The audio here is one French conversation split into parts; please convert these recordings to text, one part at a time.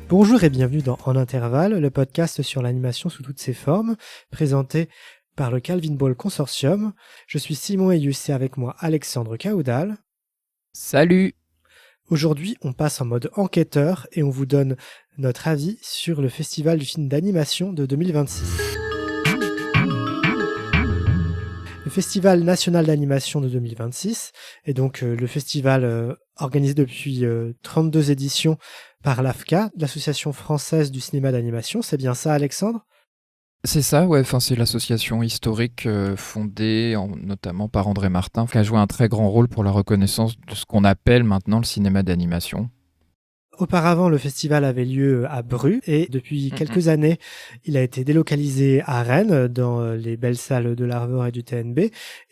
Bonjour et bienvenue dans En Intervalle, le podcast sur l'animation sous toutes ses formes, présenté par le Calvin Ball Consortium. Je suis Simon Eyus et avec moi Alexandre Caoudal. Salut! Aujourd'hui, on passe en mode enquêteur et on vous donne notre avis sur le Festival du film d'animation de 2026. Le Festival national d'animation de 2026 est donc le festival organisé depuis 32 éditions par l'AFCA, l'Association française du cinéma d'animation. C'est bien ça, Alexandre ? C'est ça, ouais. Enfin, c'est l'association historique fondée notamment par André Martin, qui a joué un très grand rôle pour la reconnaissance de ce qu'on appelle maintenant le cinéma d'animation. Auparavant, le festival avait lieu à Bru et depuis quelques années, il a été délocalisé à Rennes dans les belles salles de l'Arvor et du TNB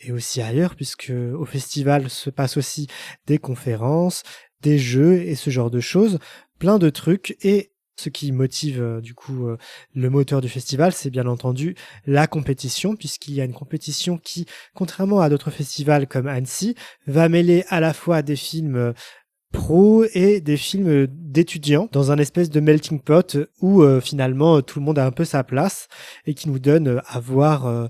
et aussi ailleurs puisque au festival se passent aussi des conférences, des jeux et ce genre de choses, plein de trucs et ce qui motive le moteur du festival, c'est bien entendu la compétition, puisqu'il y a une compétition qui, contrairement à d'autres festivals comme Annecy, va mêler à la fois des films pro et des films d'étudiants dans un espèce de melting pot où finalement tout le monde a un peu sa place et qui nous donne à voir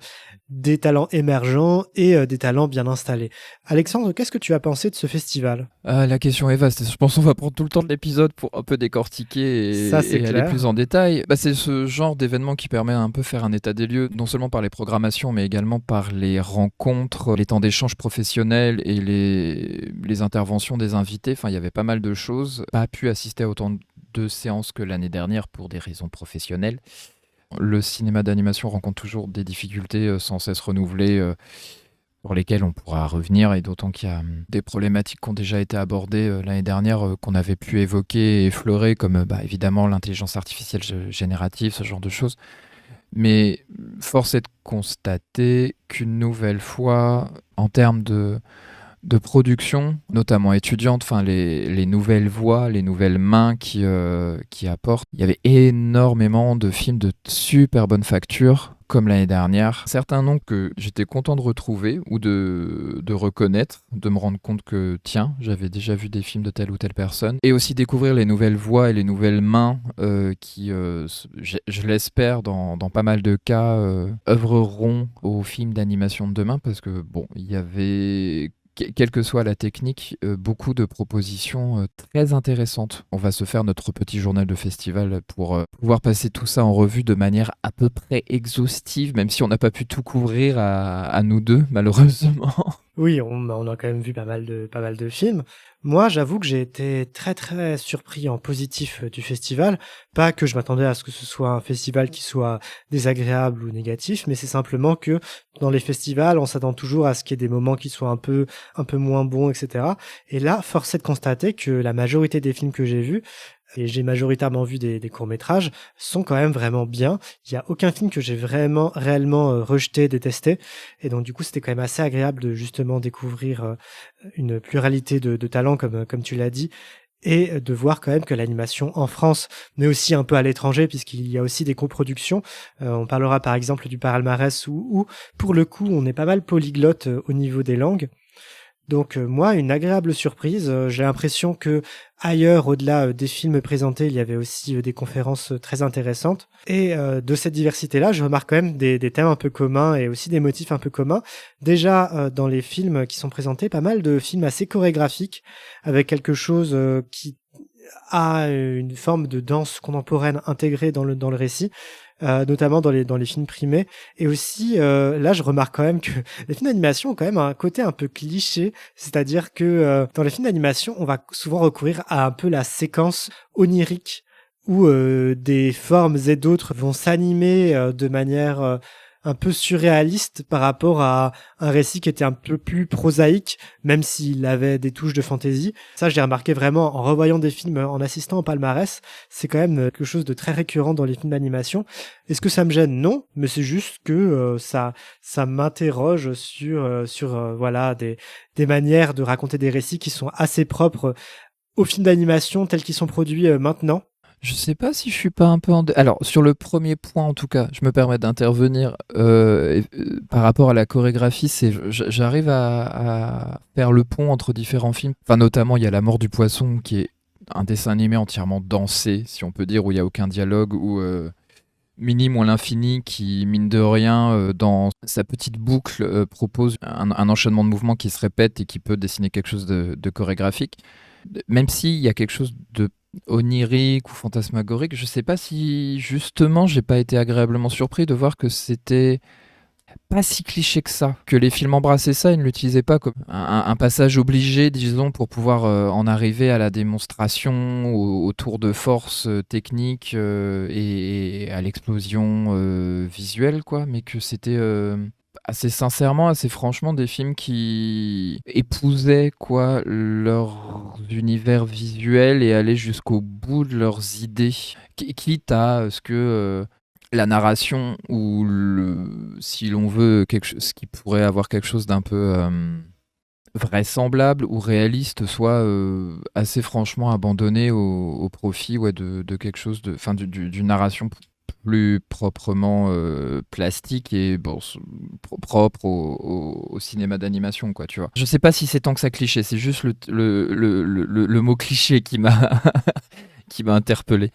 des talents émergents et des talents bien installés. Alexandre, qu'est-ce que tu as pensé de ce festival ? La question est vaste. Je pense qu'on va prendre tout le temps de l'épisode pour un peu décortiquer et aller plus en détail. C'est ce genre d'événement qui permet un peu faire un état des lieux, non seulement par les programmations, mais également par les rencontres, les temps d'échange professionnels et les interventions des invités. Enfin, il y avait pas mal de choses. Pas pu assister à autant de séances que l'année dernière pour des raisons professionnelles. Le cinéma d'animation rencontre toujours des difficultés sans cesse renouvelées sur lesquelles on pourra revenir, et d'autant qu'il y a des problématiques qui ont déjà été abordées l'année dernière, qu'on avait pu évoquer et effleurer, comme évidemment l'intelligence artificielle générative, ce genre de choses. Mais force est de constater qu'une nouvelle fois, en termes de production, notamment étudiante, enfin les nouvelles voix, les nouvelles mains qui apportent. Il y avait énormément de films de super bonne facture, comme l'année dernière. Certains noms que j'étais content de retrouver ou de reconnaître, de me rendre compte que, tiens, j'avais déjà vu des films de telle ou telle personne. Et aussi découvrir les nouvelles voix et les nouvelles mains qui, je l'espère, dans pas mal de cas, œuvreront aux films d'animation de demain, parce que, il y avait, quelle que soit la technique, beaucoup de propositions très intéressantes. On va se faire notre petit journal de festival pour pouvoir passer tout ça en revue de manière à peu près exhaustive, même si on n'a pas pu tout couvrir à nous deux, malheureusement. Oui, on a quand même vu pas mal de films. Moi, j'avoue que j'ai été très très surpris en positif du festival. Pas que je m'attendais à ce que ce soit un festival qui soit désagréable ou négatif, mais c'est simplement que dans les festivals, on s'attend toujours à ce qu'il y ait des moments qui soient un peu moins bons, etc. Et là, force est de constater que la majorité des films que j'ai vus, et j'ai majoritairement vu des courts-métrages, sont quand même vraiment bien. Il n'y a aucun film que j'ai réellement rejeté, détesté. Et donc du coup, c'était quand même assez agréable de justement découvrir une pluralité de talents, comme tu l'as dit, et de voir quand même que l'animation en France, mais aussi un peu à l'étranger, puisqu'il y a aussi des coproductions. On parlera par exemple du palmarès où pour le coup, on est pas mal polyglotte au niveau des langues. Donc moi, une agréable surprise. J'ai l'impression que ailleurs, au-delà des films présentés, il y avait aussi des conférences très intéressantes. Et de cette diversité-là, je remarque quand même des thèmes un peu communs et aussi des motifs un peu communs. Déjà, dans les films qui sont présentés, pas mal de films assez chorégraphiques, avec quelque chose qui a une forme de danse contemporaine intégrée dans le récit. Notamment dans les films primés. Et aussi, là, je remarque quand même que les films d'animation ont quand même un côté un peu cliché, c'est-à-dire que dans les films d'animation, on va souvent recourir à un peu la séquence onirique, où des formes et d'autres vont s'animer de manière un peu surréaliste par rapport à un récit qui était un peu plus prosaïque, même s'il avait des touches de fantaisie. Ça, je l'ai remarqué vraiment en revoyant des films, en assistant au palmarès. C'est quand même quelque chose de très récurrent dans les films d'animation. Est-ce que ça me gêne ? Non, mais c'est juste que ça m'interroge sur voilà des manières de raconter des récits qui sont assez propres aux films d'animation tels qu'ils sont produits maintenant. Je sais pas si je suis pas un peu Alors, sur le premier point, en tout cas, je me permets d'intervenir par rapport à la chorégraphie. J'arrive à faire le pont entre différents films. Enfin, notamment, il y a La mort du poisson qui est un dessin animé entièrement dansé, si on peut dire, où il n'y a aucun dialogue, où Minime ou l'infini qui, mine de rien, dans sa petite boucle, propose un enchaînement de mouvements qui se répète et qui peut dessiner quelque chose de chorégraphique. Même s'il y a quelque chose de onirique ou fantasmagorique, je sais pas si justement j'ai pas été agréablement surpris de voir que c'était pas si cliché que ça, que les films embrassaient ça et ne l'utilisaient pas comme un passage obligé, disons, pour pouvoir en arriver à la démonstration, au tour de force technique et à l'explosion visuelle, quoi, mais que c'était assez sincèrement, assez franchement, des films qui épousaient quoi leur univers visuel et allaient jusqu'au bout de leurs idées, quitte à ce que la narration ou si l'on veut quelque chose qui pourrait avoir quelque chose d'un peu vraisemblable ou réaliste soit assez franchement abandonné au profit de quelque chose d'une narration plus proprement plastique et propre au cinéma d'animation, quoi, tu vois. Je sais pas si c'est tant que ça cliché, c'est juste le mot cliché qui m'a qui m'a interpellé.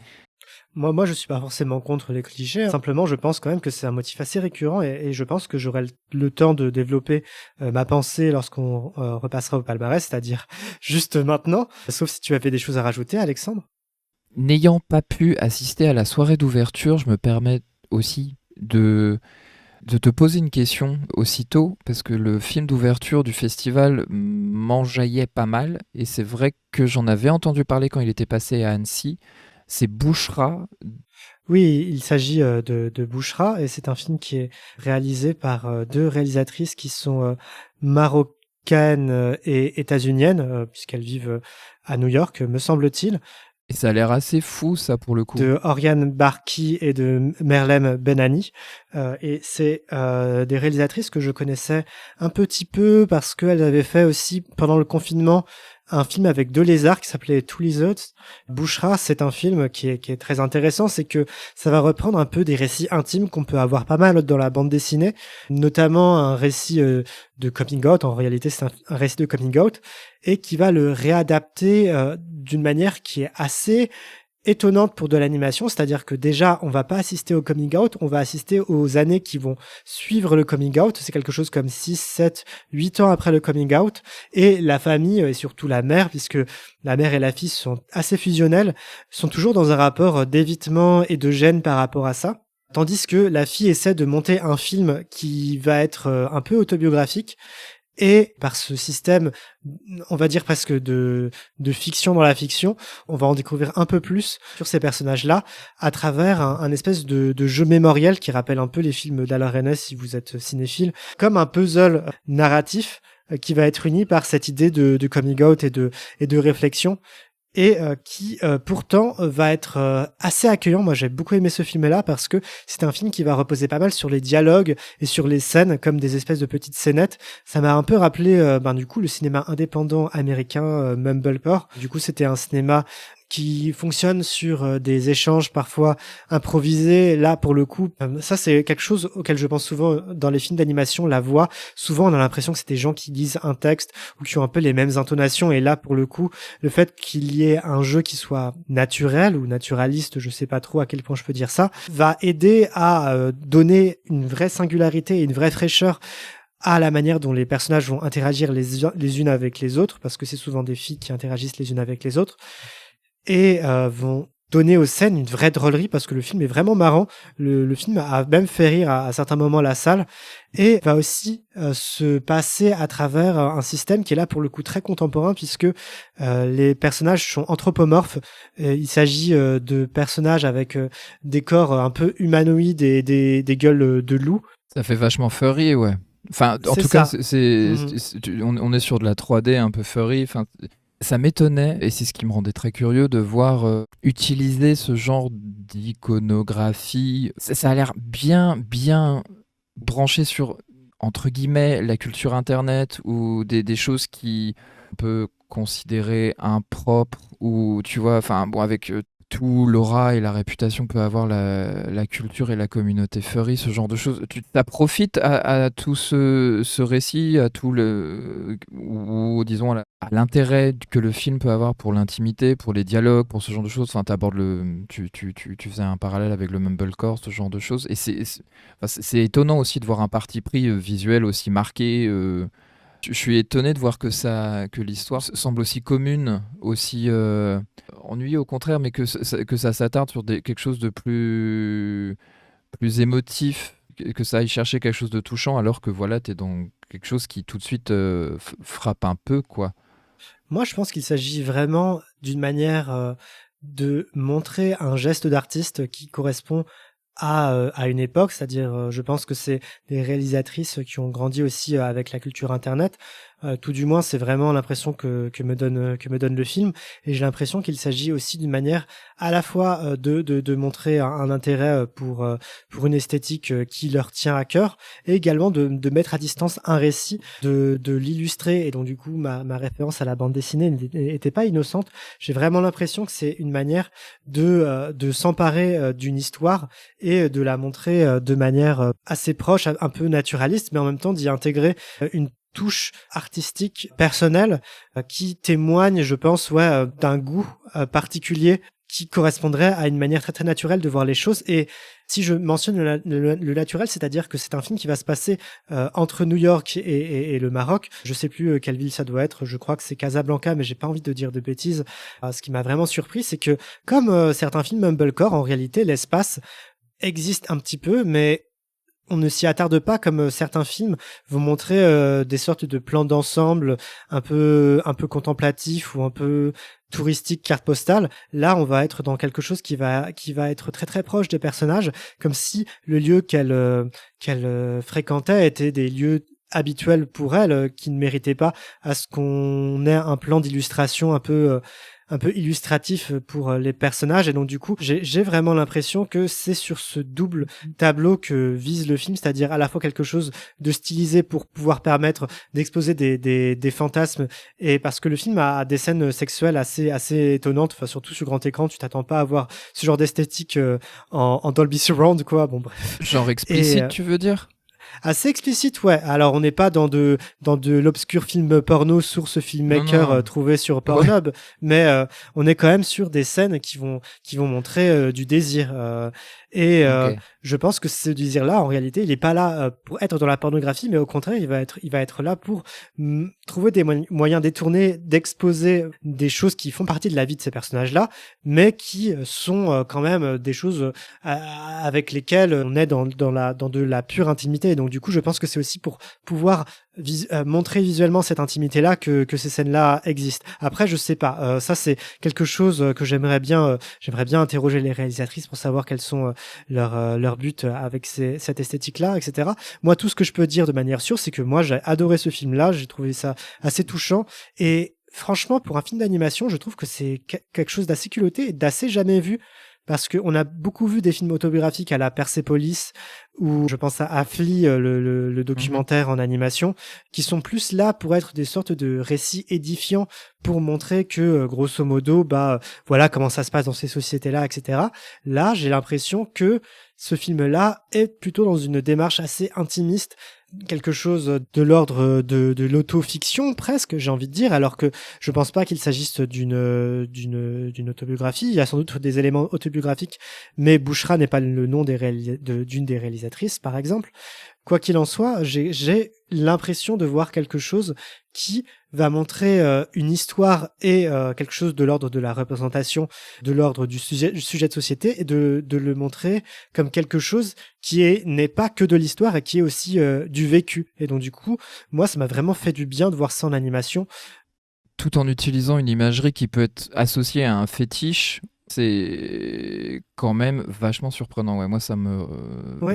Moi, je suis pas forcément contre les clichés. Simplement, je pense quand même que c'est un motif assez récurrent et je pense que j'aurai le temps de développer ma pensée lorsqu'on repassera au palmarès, c'est-à-dire juste maintenant. Sauf si tu avais des choses à rajouter, Alexandre. N'ayant pas pu assister à la soirée d'ouverture, je me permets aussi de te poser une question aussitôt, parce que le film d'ouverture du festival m'enjaillait pas mal, et c'est vrai que j'en avais entendu parler quand il était passé à Annecy. C'est Bouchra. Oui, il s'agit de Bouchra, et c'est un film qui est réalisé par deux réalisatrices qui sont marocaines et états-uniennes, puisqu'elles vivent à New York, me semble-t-il. Et ça a l'air assez fou, ça, pour le coup. De Oriane Barki et de Merlem Benani. Et c'est des réalisatrices que je connaissais un petit peu parce qu'elles avaient fait aussi, pendant le confinement, un film avec deux lézards qui s'appelait Two Lizards. Bouchra, c'est un film qui est très intéressant, c'est que ça va reprendre un peu des récits intimes qu'on peut avoir pas mal dans la bande dessinée, notamment un récit de coming out. En réalité, c'est un récit de coming out et qui va le réadapter d'une manière qui est assez étonnante pour de l'animation, c'est-à-dire que déjà, on va pas assister au coming out, on va assister aux années qui vont suivre le coming out. C'est quelque chose comme 6, 7, 8 ans après le coming out. Et la famille, et surtout la mère, puisque la mère et la fille sont assez fusionnelles, sont toujours dans un rapport d'évitement et de gêne par rapport à ça. Tandis que la fille essaie de monter un film qui va être un peu autobiographique. Et par ce système, on va dire presque de fiction dans la fiction, on va en découvrir un peu plus sur ces personnages-là à travers un espèce de jeu mémoriel qui rappelle un peu les films d'Alain Resnais si vous êtes cinéphile, comme un puzzle narratif qui va être uni par cette idée de coming out et de réflexion. Et qui pourtant va être assez accueillant. Moi, j'ai beaucoup aimé ce film-là parce que c'est un film qui va reposer pas mal sur les dialogues et sur les scènes comme des espèces de petites scénettes. Ça m'a un peu rappelé du coup le cinéma indépendant américain Mumblecore. Du coup, c'était un cinéma qui fonctionne sur des échanges parfois improvisés. Là, pour le coup, ça c'est quelque chose auquel je pense souvent dans les films d'animation, la voix. Souvent, on a l'impression que c'est des gens qui lisent un texte ou qui ont un peu les mêmes intonations. Et là, pour le coup, le fait qu'il y ait un jeu qui soit naturel ou naturaliste, je sais pas trop à quel point je peux dire ça, va aider à donner une vraie singularité et une vraie fraîcheur à la manière dont les personnages vont interagir les unes avec les autres, parce que c'est souvent des filles qui interagissent les unes avec les autres. Et vont donner aux scènes une vraie drôlerie parce que le film est vraiment marrant. Le film a même fait rire à certains moments la salle et va aussi se passer à travers un système qui est là pour le coup très contemporain puisque les personnages sont anthropomorphes. Il s'agit de personnages avec des corps un peu humanoïdes et des gueules de loup. Ça fait vachement furry, ouais. Enfin, en tout cas, on est sur de la 3D un peu furry. Enfin, ça m'étonnait, et c'est ce qui me rendait très curieux, de voir utiliser ce genre d'iconographie. Ça a l'air bien branché sur, entre guillemets, la culture Internet, ou des choses qui on peut considérer impropres, ou tu vois, enfin, bon, avec tout l'aura et la réputation que peut avoir la culture et la communauté furry, ce genre de choses. Tu profites à tout ce récit, à tout ou disons à l'intérêt que le film peut avoir pour l'intimité, pour les dialogues, pour ce genre de choses. Enfin, tu faisais un parallèle avec le Mumblecore, ce genre de choses. Et c'est étonnant aussi de voir un parti pris visuel aussi marqué. Je suis étonné de voir que l'histoire semble aussi commune, aussi ennuyée au contraire, mais que ça s'attarde sur quelque chose de plus émotif, que ça aille chercher quelque chose de touchant, alors que voilà, t'es dans quelque chose qui tout de suite frappe un peu, quoi. Moi, je pense qu'il s'agit vraiment d'une manière de montrer un geste d'artiste qui correspond à une époque, c'est-à-dire, je pense que c'est des réalisatrices qui ont grandi aussi avec la culture internet. Tout du moins, c'est vraiment l'impression que me donne le film, et j'ai l'impression qu'il s'agit aussi d'une manière à la fois de montrer un intérêt pour une esthétique qui leur tient à cœur, et également de mettre à distance un récit, de l'illustrer. Et donc du coup, ma référence à la bande dessinée n'était pas innocente. J'ai vraiment l'impression que c'est une manière de s'emparer d'une histoire et de la montrer de manière assez proche, un peu naturaliste, mais en même temps d'y intégrer une touche artistique personnelle qui témoigne, je pense, d'un goût particulier qui correspondrait à une manière très très naturelle de voir les choses. Et si je mentionne le naturel, c'est-à-dire que c'est un film qui va se passer entre New York et le Maroc. Je sais plus quelle ville ça doit être. Je crois que c'est Casablanca, mais j'ai pas envie de dire de bêtises. Ce qui m'a vraiment surpris, c'est que comme certains films Mumblecore, en réalité, l'espace existe un petit peu, mais on ne s'y attarde pas comme certains films vont montrer des sortes de plans d'ensemble un peu contemplatifs ou un peu touristique, carte postale. Là, on va être dans quelque chose qui va être très très proche des personnages, comme si le lieu qu'elle fréquentait était des lieux habituels pour elle, qui ne méritaient pas à ce qu'on ait un plan d'illustration un peu illustratif pour les personnages. Et donc du coup, j'ai vraiment l'impression que c'est sur ce double tableau que vise le film, c'est-à-dire à la fois quelque chose de stylisé pour pouvoir permettre d'exposer des fantasmes, et parce que le film a des scènes sexuelles assez étonnantes, enfin surtout sur grand écran, tu t'attends pas à voir ce genre d'esthétique en Dolby Surround, quoi. Bon bref. Genre explicite, tu veux dire? Assez explicite, ouais. Alors, on n'est pas dans de l'obscur film porno source filmmaker trouvé sur Pornhub, mais on est quand même sur des scènes qui vont montrer du désir. Okay. Je pense que ce désir-là, en réalité, il est pas là pour être dans la pornographie, mais au contraire, il va être là pour trouver des moyens détournés d'exposer des choses qui font partie de la vie de ces personnages-là, mais qui sont quand même des choses avec lesquelles on est dans de la pure intimité. Et donc, du coup, je pense que c'est aussi pour pouvoir montrer visuellement cette intimité-là que ces scènes-là existent. Après, je sais pas. Ça, c'est quelque chose que j'aimerais bien interroger les réalisatrices pour savoir quels sont leur but avec cette esthétique-là, etc. Moi, tout ce que je peux dire de manière sûre, c'est que moi, j'ai adoré ce film-là. J'ai trouvé ça assez touchant. Et franchement, pour un film d'animation, je trouve que c'est quelque chose d'assez culotté et d'assez jamais vu. Parce qu'on a beaucoup vu des films autobiographiques à la Persepolis, ou je pense à Flea, le documentaire en animation, qui sont plus là pour être des sortes de récits édifiants, pour montrer que, grosso modo, voilà comment ça se passe dans ces sociétés-là, etc. Là, j'ai l'impression que ce film-là est plutôt dans une démarche assez intimiste, quelque chose de l'ordre de l'autofiction presque, j'ai envie de dire, alors que je pense pas qu'il s'agisse d'une autobiographie. Il y a sans doute des éléments autobiographiques, mais Bouchra n'est pas le nom d'une des réalisatrices, par exemple. Quoi qu'il en soit, j'ai l'impression de voir quelque chose qui va montrer une histoire et quelque chose de l'ordre de la représentation, de l'ordre du sujet de société, et de le montrer comme quelque chose qui n'est pas que de l'histoire et qui est aussi du vécu. Et donc du coup, moi, ça m'a vraiment fait du bien de voir ça en animation. Tout en utilisant une imagerie qui peut être associée à un fétiche, c'est quand même vachement surprenant. Ouais, moi, ça me.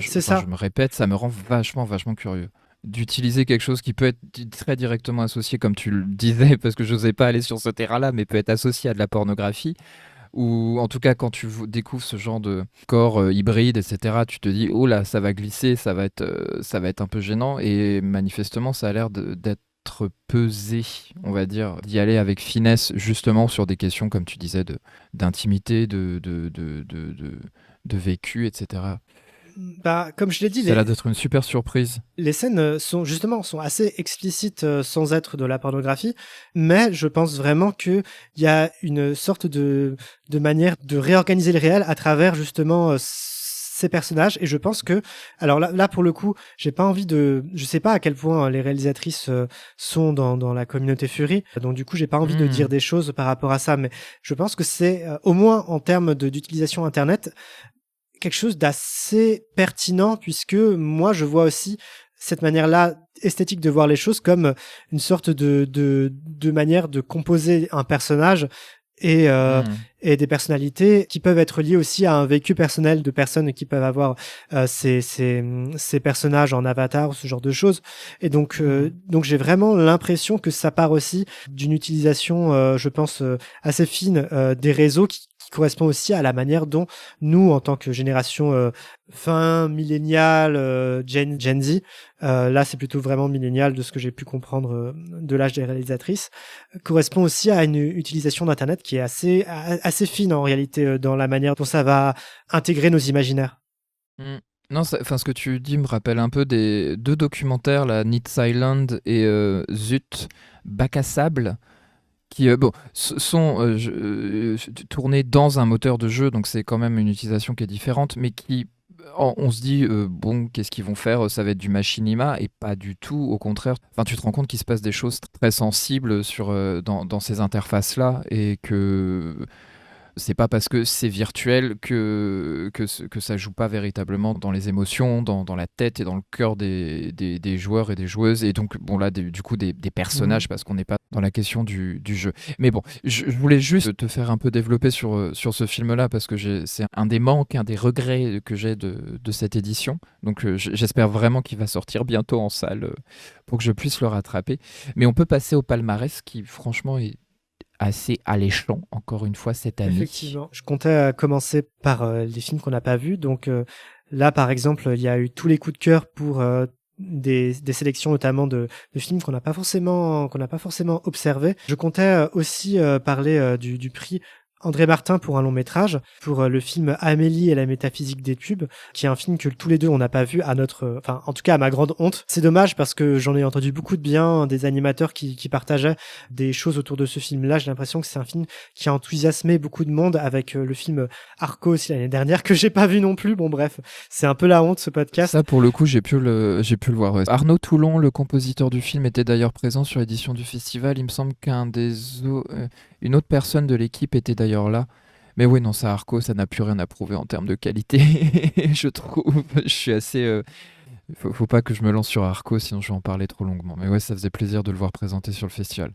C'est ça. Je me répète, ça me rend vachement curieux. D'utiliser quelque chose qui peut être très directement associé, comme tu le disais, parce que je n'osais pas aller sur ce terrain-là, mais peut être associé à de la pornographie. Ou en tout cas, quand tu découvres ce genre de corps hybride, etc., tu te dis, oh là, ça va glisser, ça va être un peu gênant. Et manifestement, ça a l'air d'être être pesé, on va dire, d'y aller avec finesse, justement sur des questions, comme tu disais, d'intimité, de vécu, etc. Bah, comme je l'ai dit, ça a l'air d'être une super surprise. Les scènes sont assez explicites sans être de la pornographie, mais je pense vraiment qu'il y a une sorte de manière de réorganiser le réel à travers justement ces personnages. Et je pense que, alors là pour le coup, je sais pas à quel point les réalisatrices sont dans la communauté Fury, donc du coup j'ai pas envie de dire des choses par rapport à ça, mais je pense que c'est au moins en termes d'utilisation Internet, quelque chose d'assez pertinent, puisque moi je vois aussi cette manière-là esthétique de voir les choses comme une sorte de manière de composer un personnage et des personnalités qui peuvent être liées aussi à un vécu personnel de personnes qui peuvent avoir ces personnages en avatar ou ce genre de choses. Et donc j'ai vraiment l'impression que ça part aussi d'une utilisation, je pense, assez fine des réseaux qui correspond aussi à la manière dont nous, en tant que génération fin milléniale, Gen Z, là c'est plutôt vraiment millénial de ce que j'ai pu comprendre de l'âge des réalisatrices, correspond aussi à une utilisation d'Internet qui est assez fine en réalité dans la manière dont ça va intégrer nos imaginaires. Non, ce que tu dis me rappelle un peu des 2 documentaires, la Neat Island et Zut, Bac à sable, qui sont tournés dans un moteur de jeu, donc c'est quand même une utilisation qui est différente, mais qui, on se dit, bon, qu'est-ce qu'ils vont faire? Ça va être du machinima, et pas du tout, au contraire. Enfin, tu te rends compte qu'il se passe des choses très sensibles dans ces interfaces-là, et que c'est pas parce que c'est virtuel que ça joue pas véritablement dans les émotions, dans la tête et dans le cœur des joueurs et des joueuses. Et donc, bon, là, du coup, des personnages, parce qu'on n'est pas dans la question du jeu. Mais bon, je voulais juste te faire un peu développer sur ce film-là, parce que c'est un des manques, un des regrets que j'ai de cette édition. Donc, j'espère vraiment qu'il va sortir bientôt en salle pour que je puisse le rattraper. Mais on peut passer au palmarès qui, franchement, est assez alléchant, encore une fois, cette année. Effectivement. Je comptais commencer par les films qu'on n'a pas vus. Donc là, par exemple, il y a eu tous les coups de cœur pour des sélections, notamment de films qu'on n'a pas forcément observés. Je comptais aussi parler du prix André Martin pour un long métrage, pour le film Amélie et la métaphysique des tubes, qui est un film que tous les deux on n'a pas vu en tout cas à ma grande honte. C'est dommage parce que j'en ai entendu beaucoup de bien des animateurs qui partageaient des choses autour de ce film-là. J'ai l'impression que c'est un film qui a enthousiasmé beaucoup de monde, avec le film Arco aussi l'année dernière que j'ai pas vu non plus. Bon bref, c'est un peu la honte ce podcast. Ça pour le coup j'ai pu le voir. Ouais. Arnaud Toulon, le compositeur du film, était d'ailleurs présent sur l'édition du festival. Il me semble une autre personne de l'équipe était d'ailleurs là. Mais oui, non, ça, Arco, ça n'a plus rien à prouver en termes de qualité, je trouve. Je suis assez... Faut pas que je me lance sur Arco, sinon je vais en parler trop longuement. Mais ouais, ça faisait plaisir de le voir présenter sur le festival.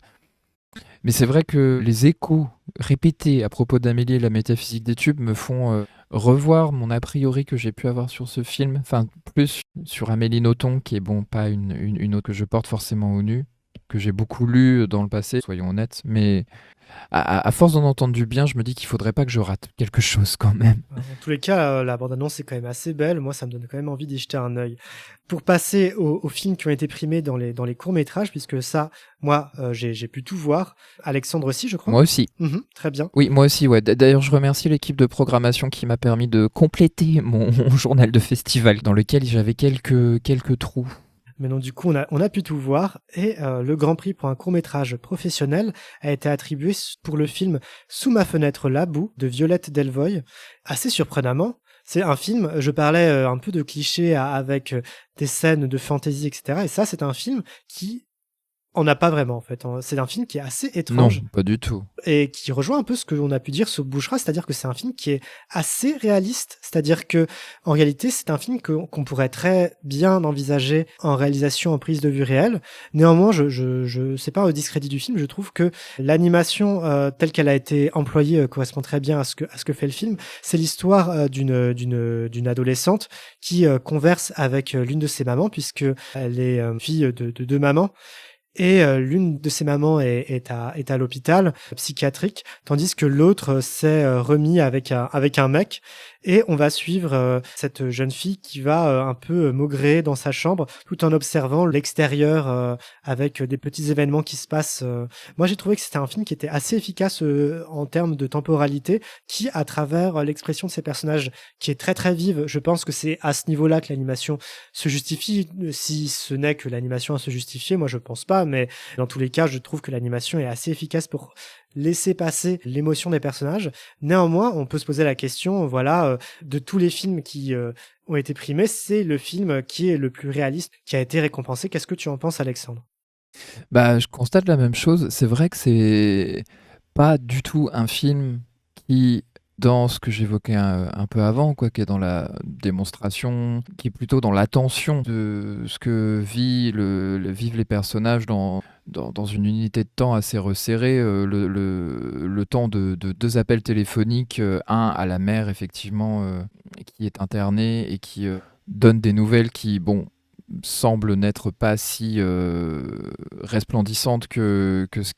Mais c'est vrai que les échos répétés à propos d'Amélie et la métaphysique des tubes me font revoir mon a priori que j'ai pu avoir sur ce film. Enfin, plus sur Amélie Nothomb, qui est pas une autre que je porte forcément au nu, que j'ai beaucoup lu dans le passé, soyons honnêtes, mais à force d'en entendre du bien, je me dis qu'il faudrait pas que je rate quelque chose quand même. Dans tous les cas, la bande-annonce est quand même assez belle. Moi, ça me donne quand même envie d'y jeter un œil. Pour passer aux films qui ont été primés dans les courts-métrages, puisque ça, moi, j'ai pu tout voir. Alexandre aussi, je crois. Moi aussi. Très bien. Oui, moi aussi, ouais. D'ailleurs, je remercie l'équipe de programmation qui m'a permis de compléter mon journal de festival, dans lequel j'avais quelques trous. Mais non, du coup, on a pu tout voir, et le Grand Prix pour un court-métrage professionnel a été attribué pour le film Sous ma fenêtre la boue de Violette Delvoye. Assez surprenamment, c'est un film, je parlais un peu de clichés avec des scènes de fantaisie, etc. Et ça, c'est un film qui en a pas vraiment, en fait. C'est un film qui est assez étrange. Non, pas du tout. Et qui rejoint un peu ce que l'on a pu dire sur Bouchra, c'est-à-dire que c'est un film qui est assez réaliste, c'est-à-dire que en réalité c'est un film qu'on pourrait très bien envisager en réalisation en prise de vue réelle. Néanmoins, je c'est pas au discrédit du film, je trouve que l'animation telle qu'elle a été employée correspond très bien à ce que fait le film. C'est l'histoire d'une adolescente qui converse avec l'une de ses mamans, puisque elle est fille de deux mamans. Et l'une de ses mamans est à l'hôpital psychiatrique, tandis que l'autre s'est remis avec un mec. et on va suivre cette jeune fille qui va un peu maugréer dans sa chambre tout en observant l'extérieur avec des petits événements qui se passent. Moi, j'ai trouvé que c'était un film qui était assez efficace en termes de temporalité, qui, à travers l'expression de ses personnages, qui est très très vive, je pense que c'est à ce niveau-là que l'animation se justifie, si ce n'est que l'animation à se justifier, moi je pense pas, mais dans tous les cas, je trouve que l'animation est assez efficace pour laisser passer l'émotion des personnages. Néanmoins, on peut se poser la question, voilà, de tous les films qui ont été primés, c'est le film qui est le plus réaliste, qui a été récompensé. Qu'est-ce que tu en penses, Alexandre? Bah, je constate la même chose. C'est vrai que c'est pas du tout un film qui, dans ce que j'évoquais un peu avant, quoi, qui est dans la démonstration, qui est plutôt dans l'attention de ce que vivent les personnages dans une unité de temps assez resserrée, le temps de 2 appels téléphoniques, un à la mère effectivement, qui est internée et qui donne des nouvelles qui, bon, semble n'être pas si resplendissante que ce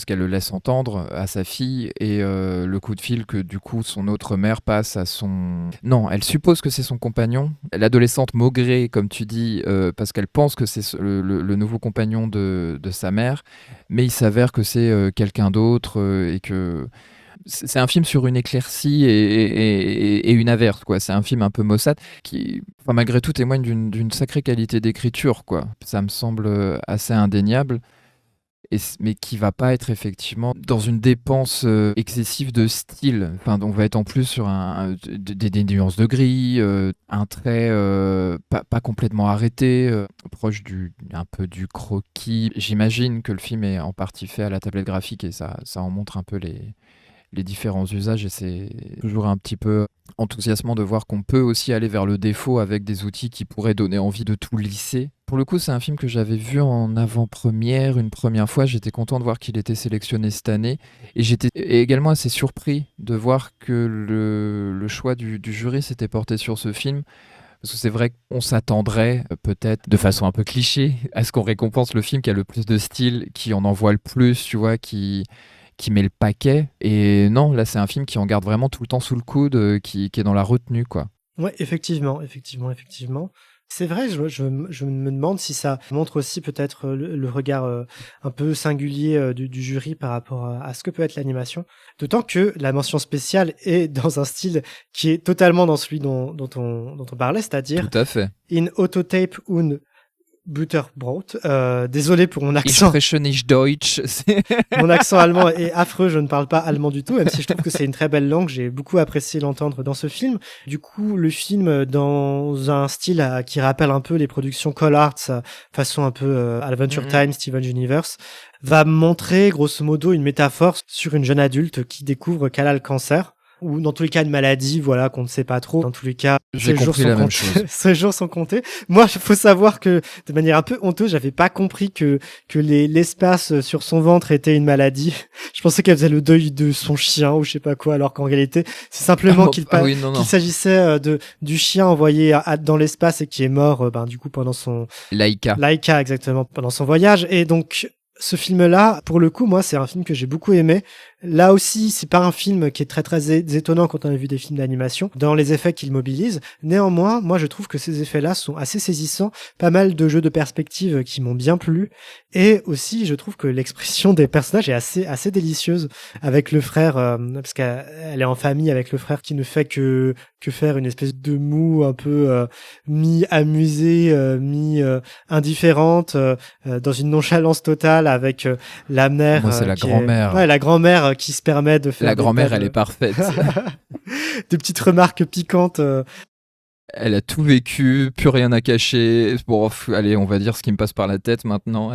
qu'elle le laisse entendre à sa fille, et le coup de fil que du coup son autre mère passe à son... Non, elle suppose que c'est son compagnon. L'adolescente maugrée, comme tu dis, parce qu'elle pense que c'est le nouveau compagnon de sa mère, mais il s'avère que c'est quelqu'un d'autre, et que... C'est un film sur une éclaircie et une averse, quoi. C'est un film un peu maussade qui, enfin, malgré tout, témoigne d'une sacrée qualité d'écriture, quoi. Ça me semble assez indéniable, mais qui va pas être effectivement dans une dépense excessive de style. Enfin, on va être en plus sur des nuances de gris, un trait pas complètement arrêté, proche un peu du croquis. J'imagine que le film est en partie fait à la tablette graphique, et ça en montre un peu les différents usages, et c'est toujours un petit peu enthousiasmant de voir qu'on peut aussi aller vers le défaut avec des outils qui pourraient donner envie de tout lisser. Pour le coup, c'est un film que j'avais vu en avant-première une première fois. J'étais content de voir qu'il était sélectionné cette année, et j'étais également assez surpris de voir que le choix du jury s'était porté sur ce film. Parce que c'est vrai qu'on s'attendrait, peut-être de façon un peu cliché, à ce qu'on récompense le film qui a le plus de style, qui en envoie le plus, tu vois, qui met le paquet. Et non, là, c'est un film qui en garde vraiment tout le temps sous le coude, qui est dans la retenue, quoi. Ouais, effectivement. C'est vrai, je me demande si ça montre aussi peut-être le regard un peu singulier du jury par rapport à ce que peut être l'animation. D'autant que la mention spéciale est dans un style qui est totalement dans celui dont on parlait, c'est-à-dire Tout à fait. In Autotape und Butterbrot. Désolé pour mon accent. Ich spreche nicht Deutsch. Mon accent allemand est affreux, je ne parle pas allemand du tout, même si je trouve que c'est une très belle langue. J'ai beaucoup apprécié l'entendre dans ce film. Du coup, le film, dans un style qui rappelle un peu les productions Call Arts, façon un peu Adventure Time, Steven Universe, va montrer grosso modo une métaphore sur une jeune adulte qui découvre qu'elle a le cancer, ou dans tous les cas une maladie, voilà, qu'on ne sait pas trop. Dans tous les cas, j'ai compris la même chose. Ces jours sont comptés. Moi, il faut savoir que, de manière un peu honteuse, j'avais pas compris que l'espace sur son ventre était une maladie. Je pensais qu'elle faisait le deuil de son chien ou je sais pas quoi, alors qu'en réalité, c'est simplement qu'il s'agissait du chien envoyé dans l'espace et qui est mort, du coup, pendant son... Laika, exactement, pendant son voyage. Et donc, ce film-là, pour le coup, moi, c'est un film que j'ai beaucoup aimé. Là aussi, c'est pas un film qui est très très étonnant quand on a vu des films d'animation, dans les effets qu'il mobilise. Néanmoins, moi, je trouve que ces effets-là sont assez saisissants. Pas mal de jeux de perspective qui m'ont bien plu. Et aussi, je trouve que l'expression des personnages est assez délicieuse avec le frère, parce qu'elle est en famille avec le frère qui ne fait que faire une espèce de moue un peu mi-amusée, mi-indifférente, dans une nonchalance totale avec la mère. Moi, c'est la grand-mère. Ouais, la grand-mère qui se permet de faire... La grand-mère, elle est parfaite. Des petites remarques piquantes. Elle a tout vécu, plus rien à cacher. Bon, allez, on va dire ce qui me passe par la tête maintenant.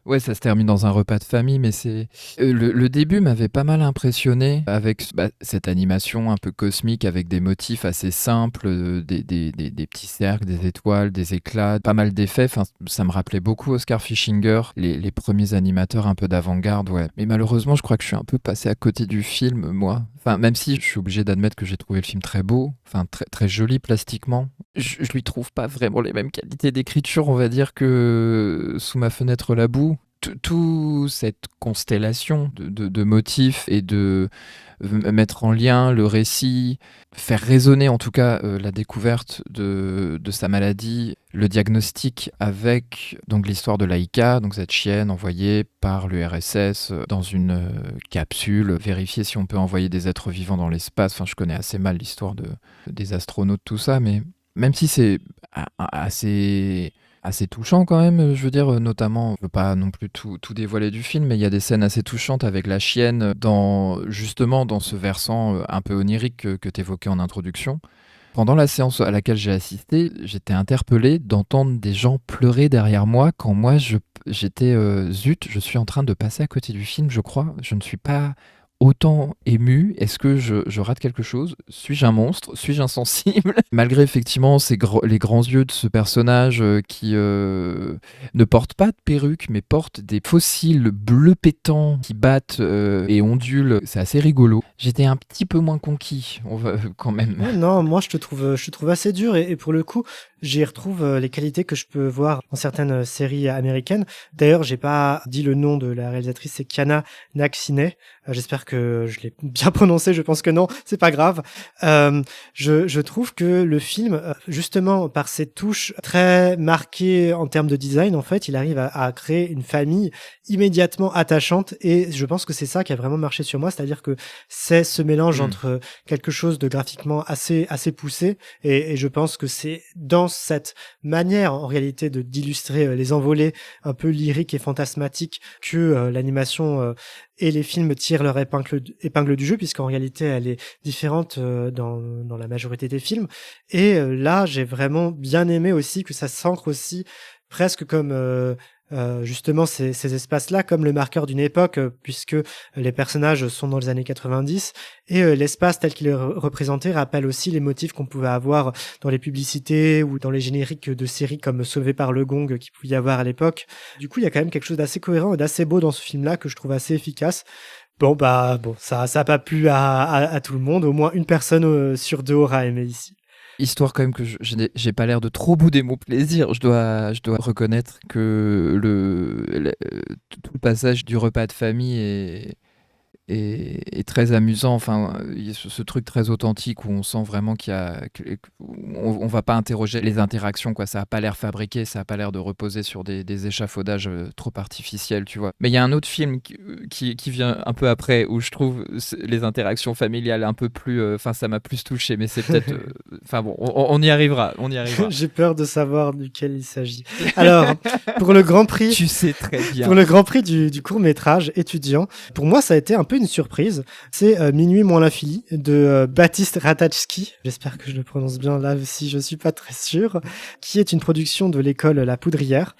Ouais, ça se termine dans un repas de famille, mais c'est... Le début m'avait pas mal impressionné avec cette animation un peu cosmique avec des motifs assez simples, des petits cercles, des étoiles, des éclats, pas mal d'effets. Enfin, ça me rappelait beaucoup Oscar Fischinger, les premiers animateurs un peu d'avant-garde, ouais. Mais malheureusement, je crois que je suis un peu passé à côté du film, moi. Enfin, même si je suis obligé d'admettre que j'ai trouvé le film très beau, enfin très, très joli plastiquement, je lui trouve pas vraiment les mêmes qualités d'écriture, on va dire, que Sous ma fenêtre la boue. Toute cette constellation de motifs et de mettre en lien le récit, faire résonner en tout cas la découverte de sa maladie, le diagnostic avec donc l'histoire de Laïka, donc cette chienne envoyée par l'URSS dans une capsule, vérifier si on peut envoyer des êtres vivants dans l'espace. Enfin, je connais assez mal l'histoire des astronautes, tout ça, mais même si c'est assez touchant quand même, je veux dire, notamment, je veux pas non plus tout dévoiler du film, mais il y a des scènes assez touchantes avec la chienne, justement dans ce versant un peu onirique que tu évoquais en introduction. Pendant la séance à laquelle j'ai assisté, j'étais interpellé d'entendre des gens pleurer derrière moi quand moi j'étais zut, je suis en train de passer à côté du film, je crois, je ne suis pas autant ému. Est-ce que je rate quelque chose? Suis-je un monstre? Suis-je insensible? Malgré effectivement les grands yeux de ce personnage qui ne porte pas de perruque mais porte des fossiles bleus pétants qui battent et ondulent, c'est assez rigolo. J'étais un petit peu moins conquis, on va quand même. Ouais, non, moi je te trouve assez dur et pour le coup, j'y retrouve les qualités que je peux voir dans certaines séries américaines. D'ailleurs, j'ai pas dit le nom de la réalisatrice, c'est Kiana Naksine. J'espère que je l'ai bien prononcé, je pense que non, c'est pas grave. Je trouve que le film, justement par ses touches très marquées en termes de design, en fait, il arrive à créer une famille immédiatement attachante et je pense que c'est ça qui a vraiment marché sur moi, c'est-à-dire que c'est ce mélange entre quelque chose de graphiquement assez poussé et je pense que c'est dans cette manière en réalité d'illustrer les envolées un peu lyriques et fantasmatiques que l'animation et les films tirent leur épingle du jeu, puisqu'en réalité elle est différente dans la majorité des films. Et là, j'ai vraiment bien aimé aussi que ça s'ancre aussi presque comme justement ces espaces-là comme le marqueur d'une époque, puisque les personnages sont dans les années 90 et l'espace tel qu'il est représenté rappelle aussi les motifs qu'on pouvait avoir dans les publicités ou dans les génériques de séries comme Sauvé par le Gong qu'il pouvait y avoir à l'époque. Du coup, il y a quand même quelque chose d'assez cohérent et d'assez beau dans ce film-là que je trouve assez efficace. Bon, ça a pas plu à tout le monde. Au moins une personne sur deux aura aimé ici. Histoire quand même que j'ai pas l'air de trop bouder mon plaisir. Je dois reconnaître que tout le passage du repas de famille est très amusant. Enfin, il y a ce truc très authentique où on sent vraiment on va pas interroger les interactions, quoi. Ça a pas l'air fabriqué, ça a pas l'air de reposer sur des échafaudages trop artificiels, tu vois. Mais il y a un autre film qui vient un peu après où je trouve les interactions familiales un peu plus. Enfin, ça m'a plus touché, mais c'est peut-être. Enfin bon, on y arrivera. J'ai peur de savoir duquel il s'agit. Alors, pour le Grand Prix. Tu sais très bien. Pour le Grand Prix du court-métrage étudiant, pour moi, ça a été un peu une surprise. C'est Minuit moins la Fili de Baptiste Ratajski. J'espère que je le prononce bien là, si je suis pas très sûr. Qui est une production de l'école La Poudrière.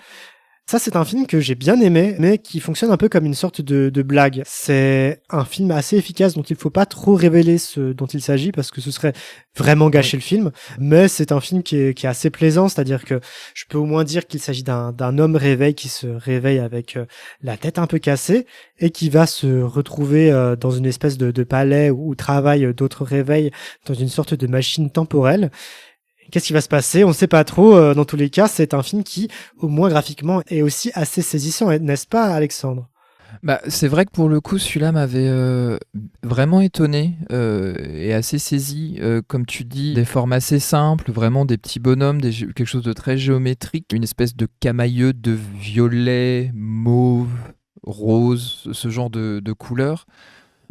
Ça, c'est un film que j'ai bien aimé, mais qui fonctionne un peu comme une sorte de blague. C'est un film assez efficace dont il faut pas trop révéler ce dont il s'agit parce que ce serait vraiment gâcher le film. Mais c'est un film qui est assez plaisant, c'est-à-dire que je peux au moins dire qu'il s'agit d'un homme réveil qui se réveille avec la tête un peu cassée et qui va se retrouver dans une espèce de palais où travaillent d'autres réveils dans une sorte de machine temporelle. Qu'est-ce qui va se passer? On ne sait pas trop. Dans tous les cas, c'est un film qui, au moins graphiquement, est aussi assez saisissant, n'est-ce pas, Alexandre? Bah, c'est vrai que pour le coup, celui-là m'avait vraiment étonné et assez saisi. Comme tu dis, des formes assez simples, vraiment des petits bonhommes, quelque chose de très géométrique, une espèce de camailleux de violet, mauve, rose, ce genre de couleurs.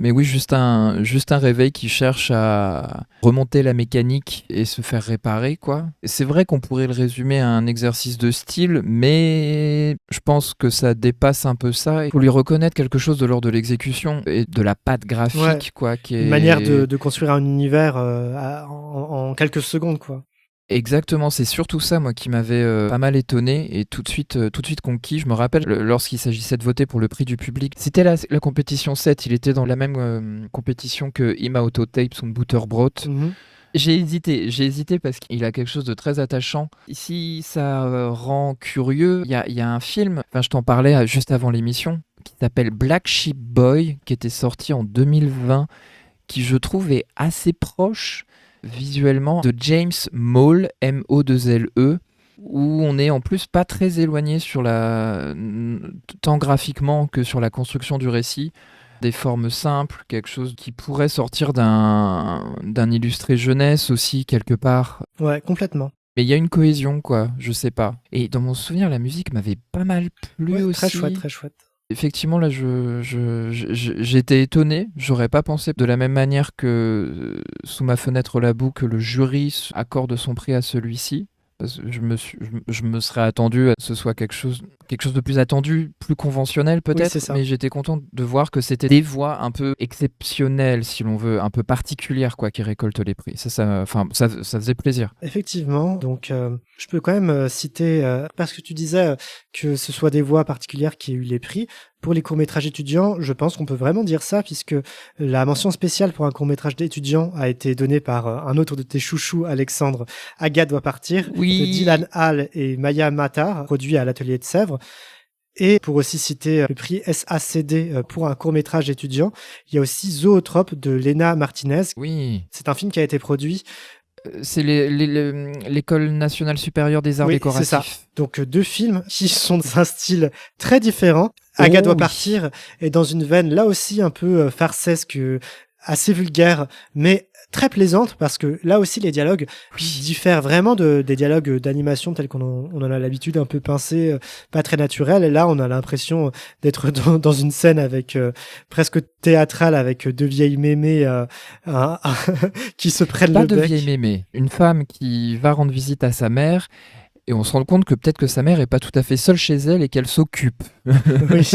Mais oui, juste un réveil qui cherche à remonter la mécanique et se faire réparer, quoi. C'est vrai qu'on pourrait le résumer à un exercice de style, mais je pense que ça dépasse un peu ça. Il faut lui reconnaître quelque chose de l'ordre de l'exécution et de la patte graphique, quoi. Qui est... Une manière de construire un univers en quelques secondes, quoi. Exactement, c'est surtout ça, moi, qui m'avait pas mal étonné et tout de suite conquis. Je me rappelle, lorsqu'il s'agissait de voter pour le prix du public, c'était la compétition 7, il était dans la même compétition que Ima Autotapes und Butterbrot. Mm-hmm. J'ai hésité parce qu'il a quelque chose de très attachant. Ici, ça rend curieux. Il y a un film, enfin, je t'en parlais juste avant l'émission, qui s'appelle Black Sheep Boy, qui était sorti en 2020, qui je trouve est assez proche visuellement de James Mole, M-O-2-L-E, où on est en plus pas très éloigné sur tant graphiquement que sur la construction du récit. Des formes simples, quelque chose qui pourrait sortir d'un illustré jeunesse aussi, quelque part. Ouais, complètement. Mais il y a une cohésion, quoi, je sais pas. Et dans mon souvenir, la musique m'avait pas mal plu aussi. Très chouette, très chouette. Effectivement, là, j'étais étonné. J'aurais pas pensé de la même manière que Sous ma fenêtre la boue que le jury accorde son prix à celui-ci. Parce que je me serais attendu à ce que ce soit quelque chose de plus attendu, plus conventionnel peut-être, oui, mais j'étais content de voir que c'était des voix un peu exceptionnelles, si l'on veut, un peu particulières, quoi, qui récoltent les prix. Ça faisait plaisir. Effectivement, donc je peux quand même citer, parce que tu disais que ce soit des voix particulières qui aient eu les prix. Pour les courts-métrages étudiants, je pense qu'on peut vraiment dire ça, puisque la mention spéciale pour un court-métrage d'étudiant a été donnée par un autre de tes chouchous, Alexandre, Agathe doit partir, oui. de Dylan Hall et Maya Matar, produit à l'Atelier de Sèvres. Et pour aussi citer le prix SACD pour un court-métrage étudiant, il y a aussi Zootrope de Lena Martinez. Oui. C'est un film qui a été produit... C'est l'École nationale supérieure des arts décoratifs. C'est ça. Donc 2 films qui sont d'un style très différent. Agathe doit partir est dans une veine là aussi un peu farcesque, assez vulgaire, mais très plaisante, parce que là aussi les dialogues diffèrent vraiment des dialogues d'animation tels qu'on en a l'habitude, un peu pincés, pas très naturels. Et là on a l'impression d'être dans une scène avec presque théâtrale, avec 2 vieilles mémées qui se prennent pas le bec. Pas 2 vieilles mémées, une femme qui va rendre visite à sa mère. Et on se rend compte que peut-être que sa mère est pas tout à fait seule chez elle et qu'elle s'occupe. Oui.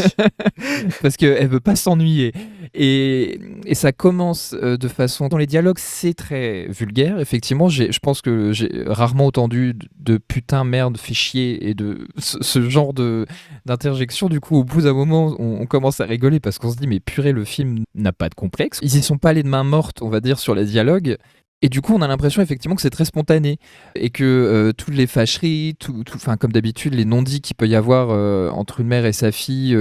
Parce qu'elle veut pas s'ennuyer. Et ça commence de façon... Dans les dialogues, c'est très vulgaire. Effectivement, je pense que j'ai rarement entendu de putain, merde, fait chier et de ce genre d'interjection. Du coup, au bout d'un moment, on commence à rigoler parce qu'on se dit, mais purée, le film n'a pas de complexe. Ils y sont pas allés de main morte, on va dire, sur les dialogues. Et du coup, on a l'impression effectivement que c'est très spontané et que toutes les fâcheries, comme d'habitude, les non-dits qu'il peut y avoir entre une mère et sa fille,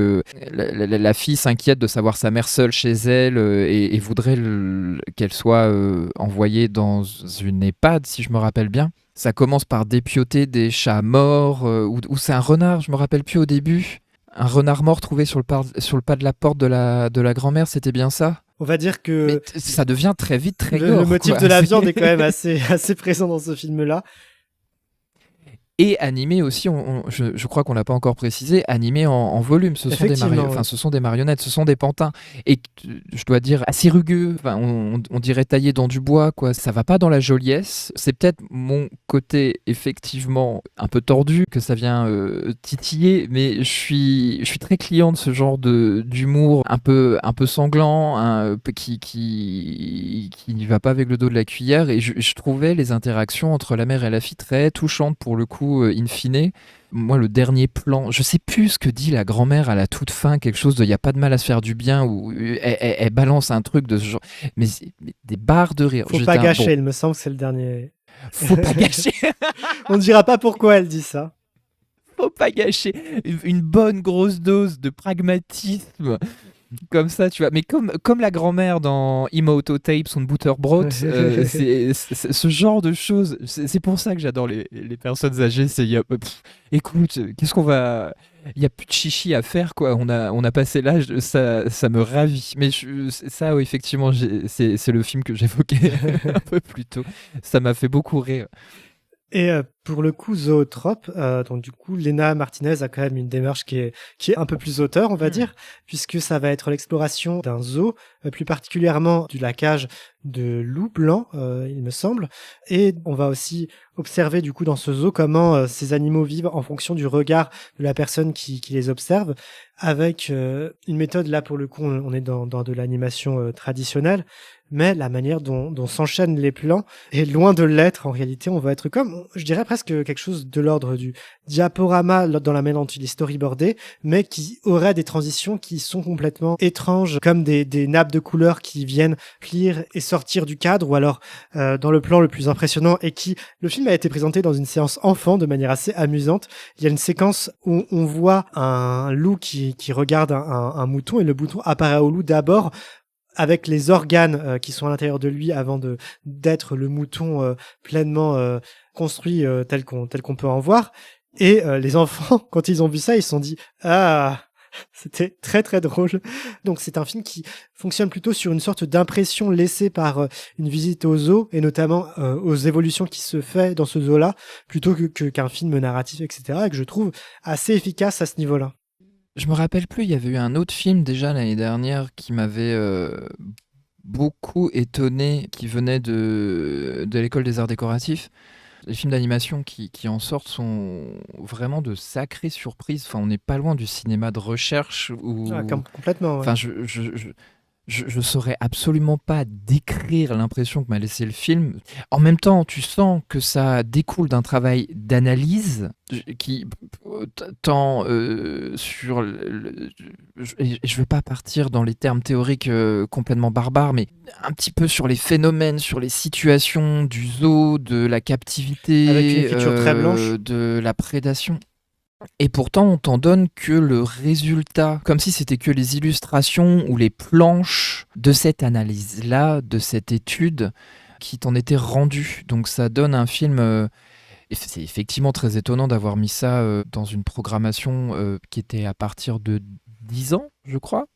la fille s'inquiète de savoir sa mère seule chez elle et voudrait qu'elle soit envoyée dans une EHPAD, si je me rappelle bien. Ça commence par dépioter des chats morts, ou c'est un renard, je me rappelle plus au début. Un renard mort trouvé sur le pas de la porte de la grand-mère, c'était bien ça ? On va dire que ça devient très vite très gore. Le motif de la viande est quand même assez présent dans ce film-là. Et animé aussi, je crois qu'on l'a pas encore précisé, animé en volume. Ce sont des marionnettes, ce sont des pantins. Et je dois dire, assez rugueux, on dirait taillé dans du bois, quoi. Ça va pas dans la joliesse. C'est peut-être mon côté, effectivement, un peu tordu, que ça vient titiller, mais je suis très client de ce genre d'humour un peu sanglant, qui n'y va pas avec le dos de la cuillère. Et je trouvais les interactions entre la mère et la fille très touchantes pour le coup. In fine, moi le dernier plan, je sais plus ce que dit la grand-mère à la toute fin, quelque chose de il y a pas de mal à se faire du bien, ou elle balance un truc de ce genre, mais des barres de rire. Faut pas gâcher, il me semble que c'est le dernier. Faut pas gâcher. On ne dira pas pourquoi elle dit ça. Faut pas gâcher une bonne grosse dose de pragmatisme. Comme ça, tu vois. Mais comme la grand-mère dans Imoto Tapes und Butterbrot, c'est ce genre de choses. C'est pour ça que j'adore les personnes âgées. Écoute, qu'est-ce qu'on va... Il n'y a plus de chichi à faire, quoi. On a passé l'âge, ça me ravit. Mais ça, oui, effectivement, c'est le film que j'évoquais un peu plus tôt. Ça m'a fait beaucoup rire. Et pour le coup, Zootrope, donc du coup, Lena Martinez a quand même une démarche qui est un peu plus auteur, on va dire, puisque ça va être l'exploration d'un zoo, plus particulièrement de la cage de loups blancs, il me semble. Et on va aussi observer du coup dans ce zoo comment ces animaux vivent en fonction du regard de la personne qui les observe, avec une méthode, là pour le coup, on est dans de l'animation traditionnelle, mais la manière dont s'enchaînent les plans est loin de l'être. En réalité, on va être comme, je dirais presque quelque chose de l'ordre du diaporama dans la manière dont il est storyboardé, mais qui aurait des transitions qui sont complètement étranges, comme des nappes de couleurs qui viennent plier et sortir du cadre, ou alors dans le plan le plus impressionnant, et le film a été présenté dans une séance enfant de manière assez amusante. Il y a une séquence où on voit un loup qui regarde un mouton, et le mouton apparaît au loup d'abord avec les organes qui sont à l'intérieur de lui avant d'être le mouton pleinement construit tel qu'on peut en voir. Et les enfants, quand ils ont vu ça, ils se sont dit « Ah !» C'était très très drôle. Donc c'est un film qui fonctionne plutôt sur une sorte d'impression laissée par une visite au zoo, et notamment aux évolutions qui se fait dans ce zoo-là, plutôt qu'un film narratif, etc., et que je trouve assez efficace à ce niveau-là. Je me rappelle plus, il y avait eu un autre film déjà l'année dernière qui m'avait beaucoup étonné, qui venait de l'école des arts décoratifs. Les films d'animation qui en sortent sont vraiment de sacrées surprises. Enfin, on n'est pas loin du cinéma de recherche où... Complètement, ouais. Enfin, je saurais absolument pas décrire l'impression que m'a laissé le film. En même temps, tu sens que ça découle d'un travail d'analyse qui tend sur... Je veux pas partir dans les termes théoriques complètement barbares, mais un petit peu sur les phénomènes, sur les situations du zoo, de la captivité, avec une écriture très blanche, de la prédation. Et pourtant, on t'en donne que le résultat, comme si c'était que les illustrations ou les planches de cette analyse-là, de cette étude qui t'en étaient rendues. Donc ça donne un film... c'est effectivement très étonnant d'avoir mis ça dans une programmation qui était à partir de 10 ans, je crois.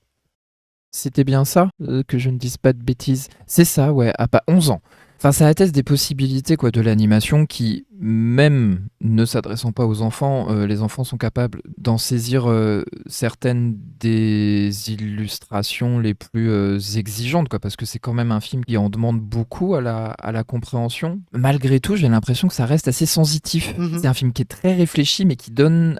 C'était bien ça, que je ne dise pas de bêtises. C'est ça, ouais, à pas 11 ans. Enfin, ça atteste des possibilités de l'animation qui, même ne s'adressant pas aux enfants, les enfants sont capables d'en saisir certaines des illustrations les plus exigeantes, parce que c'est quand même un film qui en demande beaucoup à la compréhension. Malgré tout, j'ai l'impression que ça reste assez sensitif. C'est un film qui est très réfléchi, mais qui donne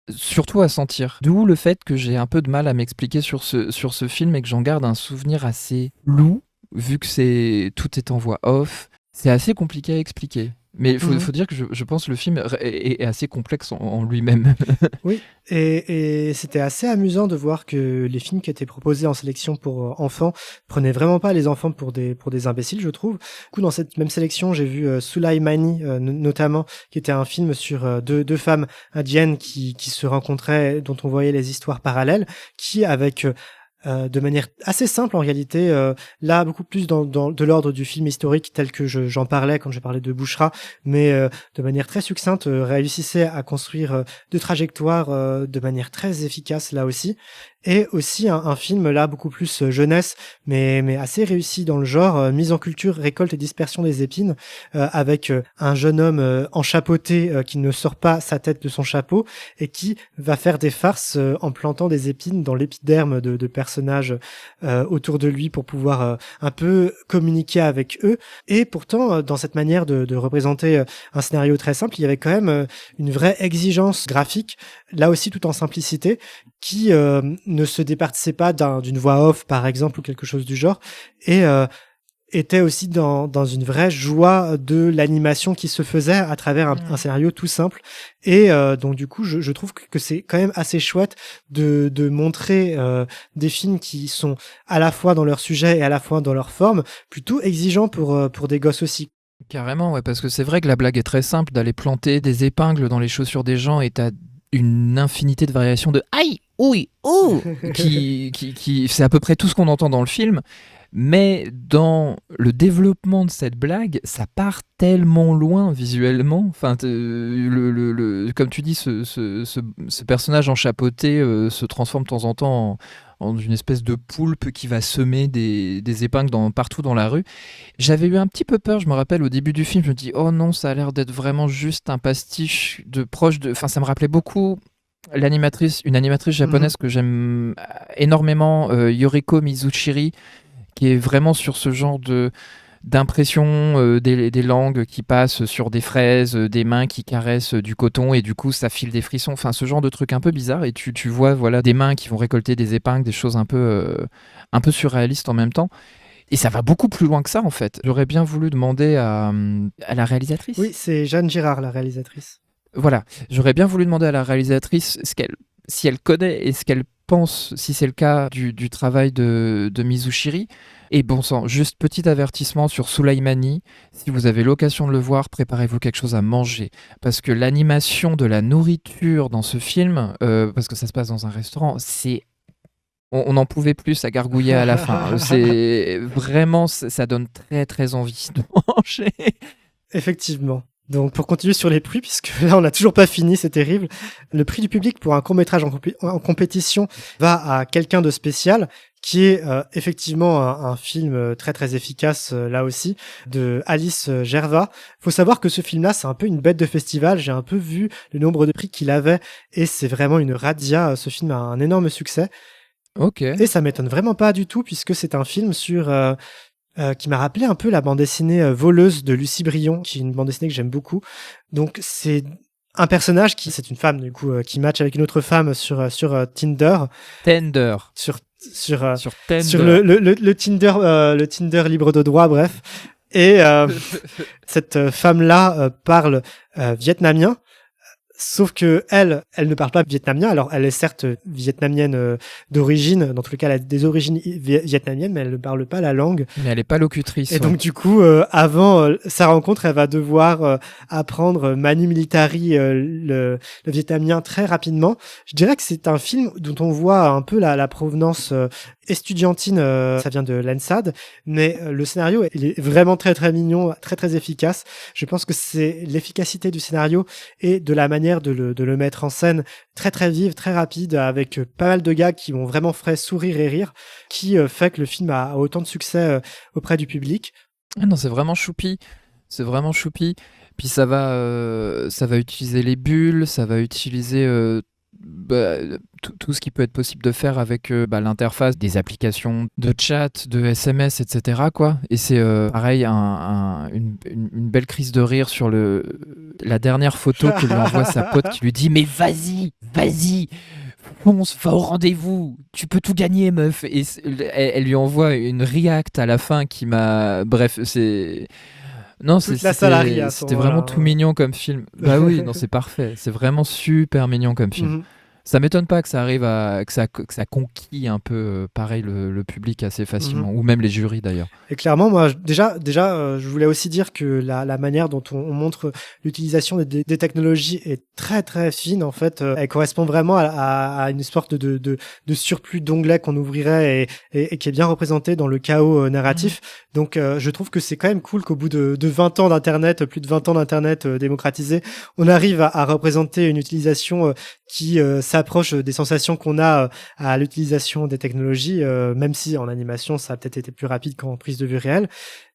surtout à sentir. D'où le fait que j'ai un peu de mal à m'expliquer sur ce film et que j'en garde un souvenir assez lourd. Vu que tout est en voix off, c'est assez compliqué à expliquer. Mais il faut dire que je pense que le film est assez complexe en lui-même. Oui, et c'était assez amusant de voir que les films qui étaient proposés en sélection pour enfants prenaient vraiment pas les enfants pour des imbéciles, je trouve. Du coup, dans cette même sélection, j'ai vu Sulaimani, notamment, qui était un film sur deux femmes indiennes qui se rencontraient, dont on voyait les histoires parallèles, qui, avec... de manière assez simple en réalité, là beaucoup plus de l'ordre du film historique tel que j'en parlais quand je parlais de Bouchra, mais de manière très succincte réussissait à construire deux trajectoires de manière très efficace là aussi. Et aussi un film là beaucoup plus jeunesse, mais assez réussi dans le genre, mise en culture, récolte et dispersion des épines, avec un jeune homme enchapeauté qui ne sort pas sa tête de son chapeau et qui va faire des farces en plantant des épines dans l'épiderme de personnages autour de lui pour pouvoir un peu communiquer avec eux. Et pourtant, dans cette manière de représenter un scénario très simple, il y avait quand même une vraie exigence graphique, là aussi tout en simplicité, qui ne se départissait pas d'une voix off, par exemple, ou quelque chose du genre, et était aussi dans une vraie joie de l'animation qui se faisait à travers un scénario tout simple. Et donc du coup, je trouve que c'est quand même assez chouette de montrer des films qui sont à la fois dans leur sujet et à la fois dans leur forme, plutôt exigeants pour des gosses aussi. Carrément, ouais, parce que c'est vrai que la blague est très simple, d'aller planter des épingles dans les chaussures des gens, et t'as une infinité de variations de aïe, ouïe, ouh, qui c'est à peu près tout ce qu'on entend dans le film. Mais dans le développement de cette blague, ça part tellement loin visuellement. Enfin, comme tu dis, ce personnage enchapeauté se transforme de temps en temps en une espèce de poulpe qui va semer des épingles partout dans la rue. J'avais eu un petit peu peur, je me rappelle, au début du film, je me dis « Oh non, ça a l'air d'être vraiment juste un pastiche de proche de... » Enfin, ça me rappelait beaucoup une animatrice japonaise que j'aime énormément, Yoriko Mizuchiri, qui est vraiment sur ce genre d'impression des langues qui passent sur des fraises, des mains qui caressent du coton et du coup ça file des frissons, enfin ce genre de truc un peu bizarre, et tu vois voilà des mains qui vont récolter des épingles, des choses un peu surréalistes en même temps. Et ça va beaucoup plus loin que ça en fait. J'aurais bien voulu demander à la réalisatrice. Oui, c'est Jeanne Girard, la réalisatrice. Voilà, j'aurais bien voulu demander à la réalisatrice si elle connaît et ce qu'elle pense, si c'est le cas, du travail de Mizuchiri. Et bon sang, juste petit avertissement sur Sulaimani, si vous avez l'occasion de le voir, préparez-vous quelque chose à manger. Parce que l'animation de la nourriture dans ce film, parce que ça se passe dans un restaurant, c'est On n'en pouvait plus, ça gargouillait à la fin. C'est vraiment, ça donne très très envie de manger. Effectivement. Donc pour continuer sur les prix, puisque là on n'a toujours pas fini, c'est terrible. Le prix du public pour un court-métrage en compétition va à Quelqu'un de spécial, qui est effectivement un film très très efficace là aussi, de Alice Gervais. Faut savoir que ce film-là, c'est un peu une bête de festival. J'ai un peu vu le nombre de prix qu'il avait et c'est vraiment une radia. Ce film a un énorme succès. Ok. Et ça m'étonne vraiment pas du tout, puisque c'est un film sur... qui m'a rappelé un peu la bande dessinée Voleuse de Lucie Brion, qui est une bande dessinée que j'aime beaucoup. Donc c'est un personnage c'est une femme du coup qui match avec une autre femme sur Tinder. Tender. Sur Tinder. Sur le Tinder libre de droit, bref. Et cette femme-là parle vietnamien. Sauf que elle ne parle pas vietnamien. Alors, elle est certes vietnamienne d'origine. Dans tous les cas, elle a des origines vietnamiennes, mais elle ne parle pas la langue. Mais elle n'est pas locutrice. Et donc, du coup, avant sa rencontre, elle va devoir apprendre Manu Militari, le vietnamien, très rapidement. Je dirais que c'est un film dont on voit un peu la provenance estudiantine. Ça vient de l'ENSAD. Mais le scénario, il est vraiment très, très mignon, très, très efficace. Je pense que c'est l'efficacité du scénario et de la manière de le mettre en scène très très vive, très rapide, avec pas mal de gags qui m'ont vraiment fait sourire et rire, qui fait que le film a autant de succès auprès du public. Ah non, c'est vraiment choupi. C'est vraiment choupi. Puis ça va utiliser les bulles, ça va utiliser tout ce qui peut être possible de faire avec l'interface des applications de chat, de SMS, etc. quoi. Et c'est pareil, une belle crise de rire sur la dernière photo que lui envoie sa pote qui lui dit « Mais vas-y, fonce, va au rendez-vous, tu peux tout gagner, meuf !» Et elle lui envoie une react à la fin qui m'a... Bref, c'est... Non, c'était vraiment tout mignon comme film. Bah oui, non, c'est parfait. C'est vraiment super mignon comme film. Mm-hmm. Ça m'étonne pas que ça arrive que ça conquille un peu pareil le public assez facilement, ou même les jurys d'ailleurs. Et clairement, moi déjà, je voulais aussi dire que la manière dont on montre l'utilisation des technologies est très très fine en fait. Elle correspond vraiment à une sorte de surplus d'onglets qu'on ouvrirait et qui est bien représenté dans le chaos narratif. Donc je trouve que c'est quand même cool qu'au bout de 20 ans d'internet, plus de 20 ans d'internet démocratisé, on arrive à représenter une utilisation qui s'approche des sensations qu'on a à l'utilisation des technologies, même si en animation ça a peut-être été plus rapide qu'en prise de vue réelle.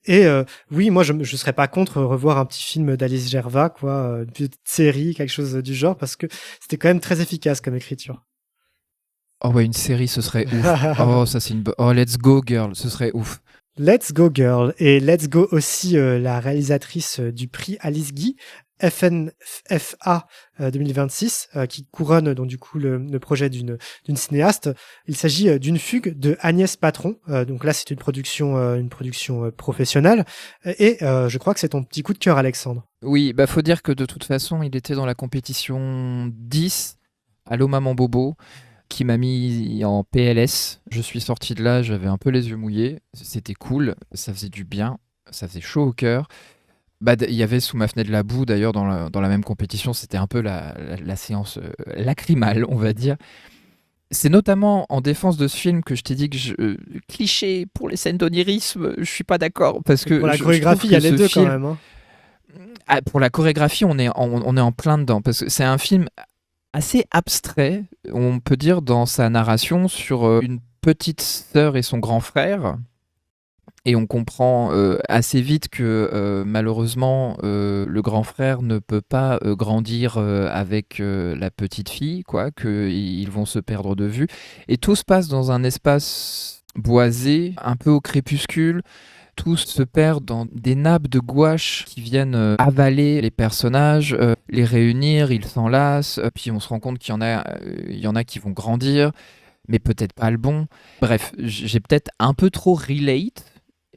Et oui, moi je serais pas contre revoir un petit film d'Alice Gervais, quoi, une petite série, quelque chose du genre, parce que c'était quand même très efficace comme écriture. Oh ouais, une série, ce serait ouf. Oh, ça c'est Oh, Let's Go Girl, ce serait ouf. Let's Go Girl, et Let's Go aussi la réalisatrice du prix Alice Guy, FNFA 2026, qui couronne donc du coup le projet d'une cinéaste. Il s'agit d'une fugue de Agnès Patron. Donc là, c'est une production professionnelle. Et je crois que c'est ton petit coup de cœur, Alexandre. Oui, bah faut dire que de toute façon, il était dans la compétition 10 Allô Maman Bobo, qui m'a mis en PLS. Je suis sorti de là, j'avais un peu les yeux mouillés. C'était cool, ça faisait du bien, ça faisait chaud au cœur. Il y avait Sous ma fenêtre la boue, d'ailleurs, dans la même compétition. C'était un peu la séance lacrymale, on va dire. C'est notamment en défense de ce film que je t'ai dit que cliché pour les scènes d'onirisme, je suis pas d'accord. Parce que pour la chorégraphie, il y a les deux quand même. Hein. Pour la chorégraphie, on est en plein dedans. Parce que c'est un film assez abstrait, on peut dire, dans sa narration sur une petite sœur et son grand frère. Et on comprend assez vite que malheureusement, le grand frère ne peut pas grandir avec la petite fille, quoi, qu'ils vont se perdre de vue. Et tout se passe dans un espace boisé, un peu au crépuscule. Tout se perd dans des nappes de gouache qui viennent avaler les personnages, les réunir, ils s'enlacent, puis on se rend compte qu'il y en a qui vont grandir, mais peut-être pas le bon. Bref, j'ai peut-être un peu trop relate,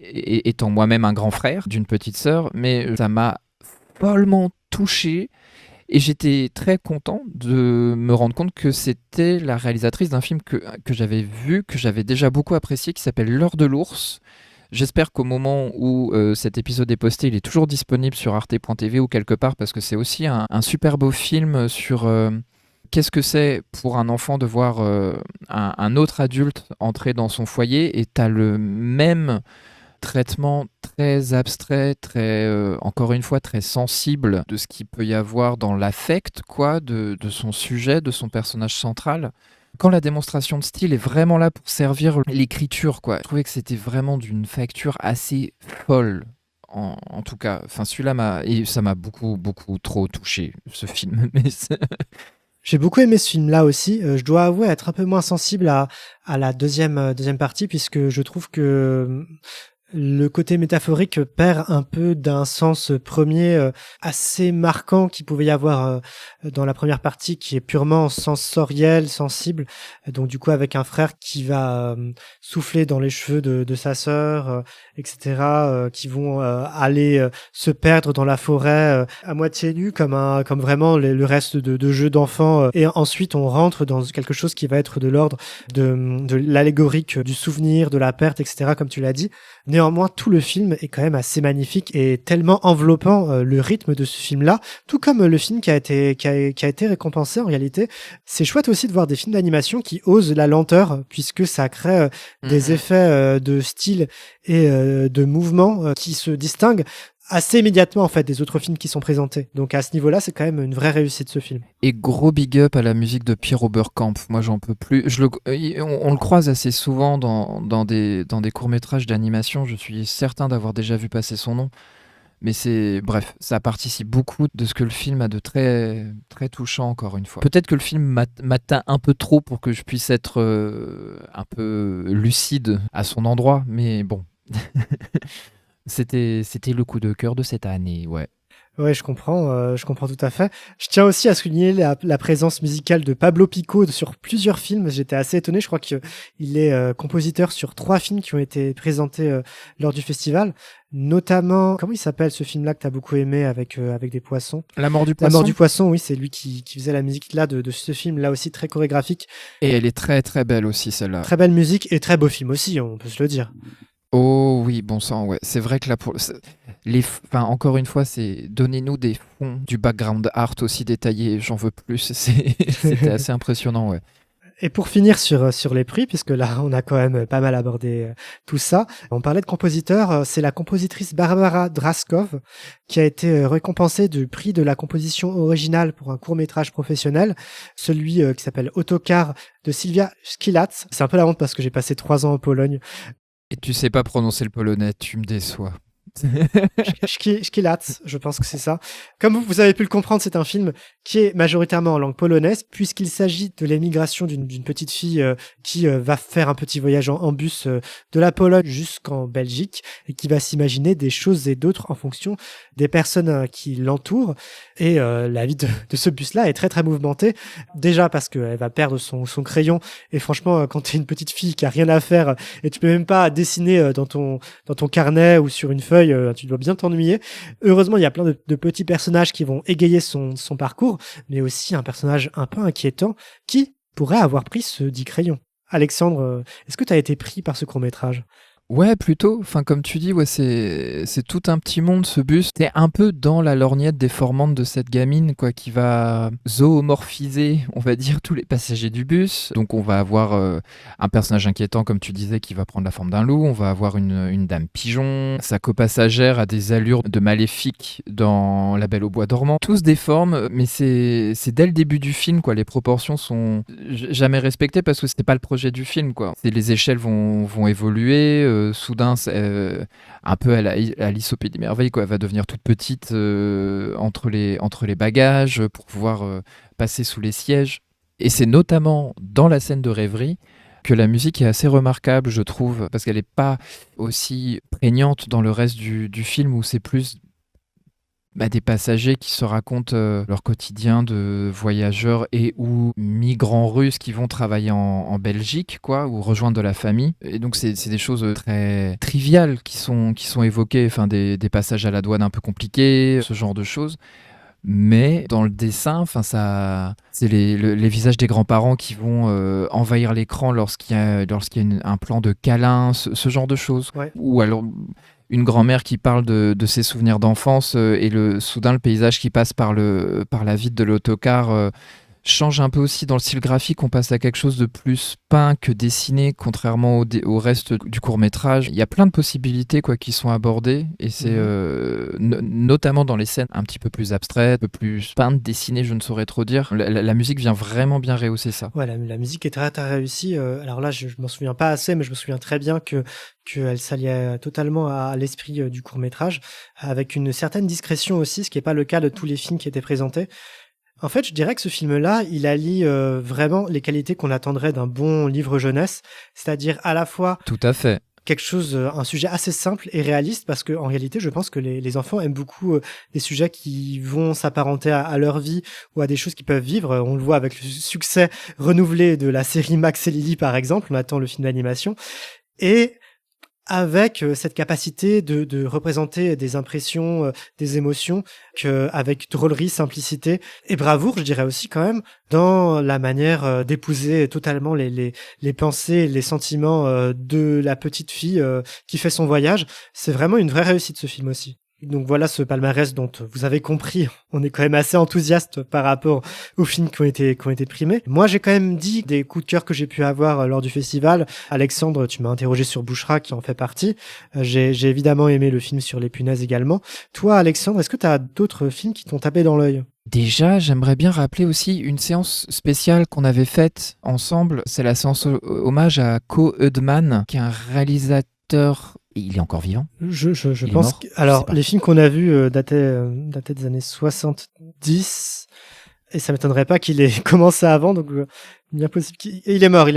étant moi-même un grand frère d'une petite sœur, mais ça m'a follement touché et j'étais très content de me rendre compte que c'était la réalisatrice d'un film que j'avais vu, que j'avais déjà beaucoup apprécié, qui s'appelle L'heure de l'ours. J'espère qu'au moment où cet épisode est posté, il est toujours disponible sur arte.tv ou quelque part, parce que c'est aussi un super beau film sur qu'est-ce que c'est pour un enfant de voir un autre adulte entrer dans son foyer, et tu as le même traitement très abstrait, encore une fois, très sensible de ce qu'il peut y avoir dans l'affect, quoi, de son sujet, de son personnage central. Quand la démonstration de style est vraiment là pour servir l'écriture, quoi. Je trouvais que c'était vraiment d'une facture assez folle. En tout cas, enfin celui-là ça m'a beaucoup trop touché, ce film. Mais j'ai beaucoup aimé ce film-là aussi. Je dois avouer être un peu moins sensible à la deuxième partie, puisque je trouve que le côté métaphorique perd un peu d'un sens premier assez marquant qu'il pouvait y avoir dans la première partie, qui est purement sensoriel, sensible. Donc du coup, avec un frère qui va souffler dans les cheveux de sa sœur, etc., qui vont aller se perdre dans la forêt à moitié nus, comme vraiment le reste de jeux d'enfants. Et ensuite, on rentre dans quelque chose qui va être de l'ordre de l'allégorique du souvenir, de la perte, etc., comme tu l'as dit. Néanmoins, tout le film est quand même assez magnifique et tellement enveloppant, le rythme de ce film-là, tout comme le film qui a été récompensé en réalité. C'est chouette aussi de voir des films d'animation qui osent la lenteur, puisque ça crée des effets de style et de mouvement qui se distinguent assez immédiatement en fait des autres films qui sont présentés. Donc à ce niveau-là, c'est quand même une vraie réussite, ce film. Et gros big up à la musique de Pierre Oberkamp. Moi, j'en peux plus. On le croise assez souvent dans des courts-métrages d'animation. Je suis certain d'avoir déjà vu passer son nom. Mais bref, ça participe beaucoup de ce que le film a de très, très touchant, encore une fois. Peut-être que le film m'atteint un peu trop pour que je puisse être un peu lucide à son endroit, mais bon. C'était le coup de cœur de cette année, ouais. Ouais, je comprends tout à fait. Je tiens aussi à souligner la présence musicale de Pablo Pico sur plusieurs films. J'étais assez étonné. Je crois qu'il est compositeur sur 3 films qui ont été présentés lors du festival. Notamment, comment il s'appelle ce film-là que t'as beaucoup aimé avec des poissons? La mort du poisson. La mort du poisson, oui, c'est lui qui faisait la musique là de ce film, là aussi très chorégraphique. Et elle est très très belle aussi, celle-là. Très belle musique et très beau film aussi, on peut se le dire. Oh oui, bon sang, ouais. C'est vrai que là, encore une fois, c'est donnez-nous des fonds, du background art aussi détaillé, j'en veux plus. C'était assez impressionnant, ouais. Et pour finir sur les prix, puisque là on a quand même pas mal abordé tout ça, on parlait de compositeurs, c'est la compositrice Barbara Draskov qui a été récompensée du prix de la composition originale pour un court-métrage professionnel, celui qui s'appelle Autocar de Sylwia Szkilac. C'est un peu la honte parce que j'ai passé 3 ans en Pologne. Et tu sais pas prononcer le polonais, tu me déçois. Szkilac, je pense que c'est ça. Comme vous avez pu le comprendre, c'est un film qui est majoritairement en langue polonaise, puisqu'il s'agit de l'émigration d'une petite fille qui va faire un petit voyage en bus de la Pologne jusqu'en Belgique, et qui va s'imaginer des choses et d'autres en fonction des personnes qui l'entourent. Et la vie de ce bus-là est très très mouvementée, déjà parce qu'elle va perdre son crayon, et franchement, quand t'es une petite fille qui a rien à faire, et tu peux même pas dessiner dans ton carnet ou sur une feuille, tu dois bien t'ennuyer. Heureusement, il y a plein de petits personnages qui vont égayer son parcours, mais aussi un personnage un peu inquiétant qui pourrait avoir pris ce dit crayon. Alexandre, est-ce que tu as été pris par ce court-métrage ? Ouais, plutôt. Enfin, comme tu dis, ouais, c'est tout un petit monde, ce bus. T'es un peu dans la lorgnette déformante de cette gamine, quoi, qui va zoomorphiser, on va dire, tous les passagers du bus. Donc, on va avoir un personnage inquiétant, comme tu disais, qui va prendre la forme d'un loup. On va avoir une dame pigeon. Sa copassagère a des allures de maléfique dans La Belle au bois dormant. Tous déforment, mais c'est dès le début du film, quoi. Les proportions sont jamais respectées parce que c'était pas le projet du film, quoi. Les échelles vont évoluer. Soudain, un peu à Alice au Pays des Merveilles, quoi. Elle va devenir toute petite entre les bagages pour pouvoir passer sous les sièges. Et c'est notamment dans la scène de rêverie que la musique est assez remarquable, je trouve, parce qu'elle n'est pas aussi prégnante dans le reste du film, où c'est plus des passagers qui se racontent leur quotidien de voyageurs et ou migrants russes qui vont travailler en Belgique, quoi, ou rejoindre de la famille. Et donc c'est des choses très triviales qui sont évoquées, enfin des passages à la douane un peu compliqués, ce genre de choses. Mais dans le dessin, c'est les visages des grands-parents qui vont envahir l'écran lorsqu'il y a un plan de câlin, ce genre de choses. Ouais. Ou alors une grand-mère qui parle de ses souvenirs d'enfance et soudain le paysage qui passe par la vitre de l'autocar change un peu aussi dans le style graphique, on passe à quelque chose de plus peint que dessiné, contrairement au reste du court-métrage. Il y a plein de possibilités qui sont abordées, et c'est notamment dans les scènes un petit peu plus abstraites, un peu plus peintes, dessinées, je ne saurais trop dire. La musique vient vraiment bien rehausser ça. Ouais, la musique est très très réussie. Alors là, je m'en souviens pas assez, mais je me souviens très bien qu'elle s'alliait totalement à l'esprit du court-métrage, avec une certaine discrétion aussi, ce qui n'est pas le cas de tous les films qui étaient présentés. En fait, je dirais que ce film-là, il allie vraiment les qualités qu'on attendrait d'un bon livre jeunesse, c'est-à-dire à la fois tout à fait quelque chose, un sujet assez simple et réaliste, parce que en réalité, je pense que les enfants aiment beaucoup des sujets qui vont s'apparenter à leur vie ou à des choses qu'ils peuvent vivre. On le voit avec le succès renouvelé de la série Max et Lily, par exemple. On attend le film d'animation. Et avec cette capacité de représenter des impressions, des émotions, avec drôlerie, simplicité et bravoure, je dirais aussi quand même, dans la manière d'épouser totalement les pensées, les sentiments de la petite fille qui fait son voyage. C'est vraiment une vraie réussite, ce film aussi. Donc voilà ce palmarès dont vous avez compris, on est quand même assez enthousiaste par rapport aux films qui ont été primés. Moi, j'ai quand même dit des coups de cœur que j'ai pu avoir lors du festival. Alexandre, tu m'as interrogé sur Bouchra, qui en fait partie. J'ai évidemment aimé le film sur les punaises également. Toi, Alexandre, est-ce que tu as d'autres films qui t'ont tapé dans l'œil ? Déjà, j'aimerais bien rappeler aussi une séance spéciale qu'on avait faite ensemble. C'est la séance hommage à Ko Eudman, qui est un réalisateur. Il est encore vivant ? Je pense alors, les films qu'on a vus dataient des années 70, et ça m'étonnerait pas qu'il ait commencé avant, donc bien possible il est mort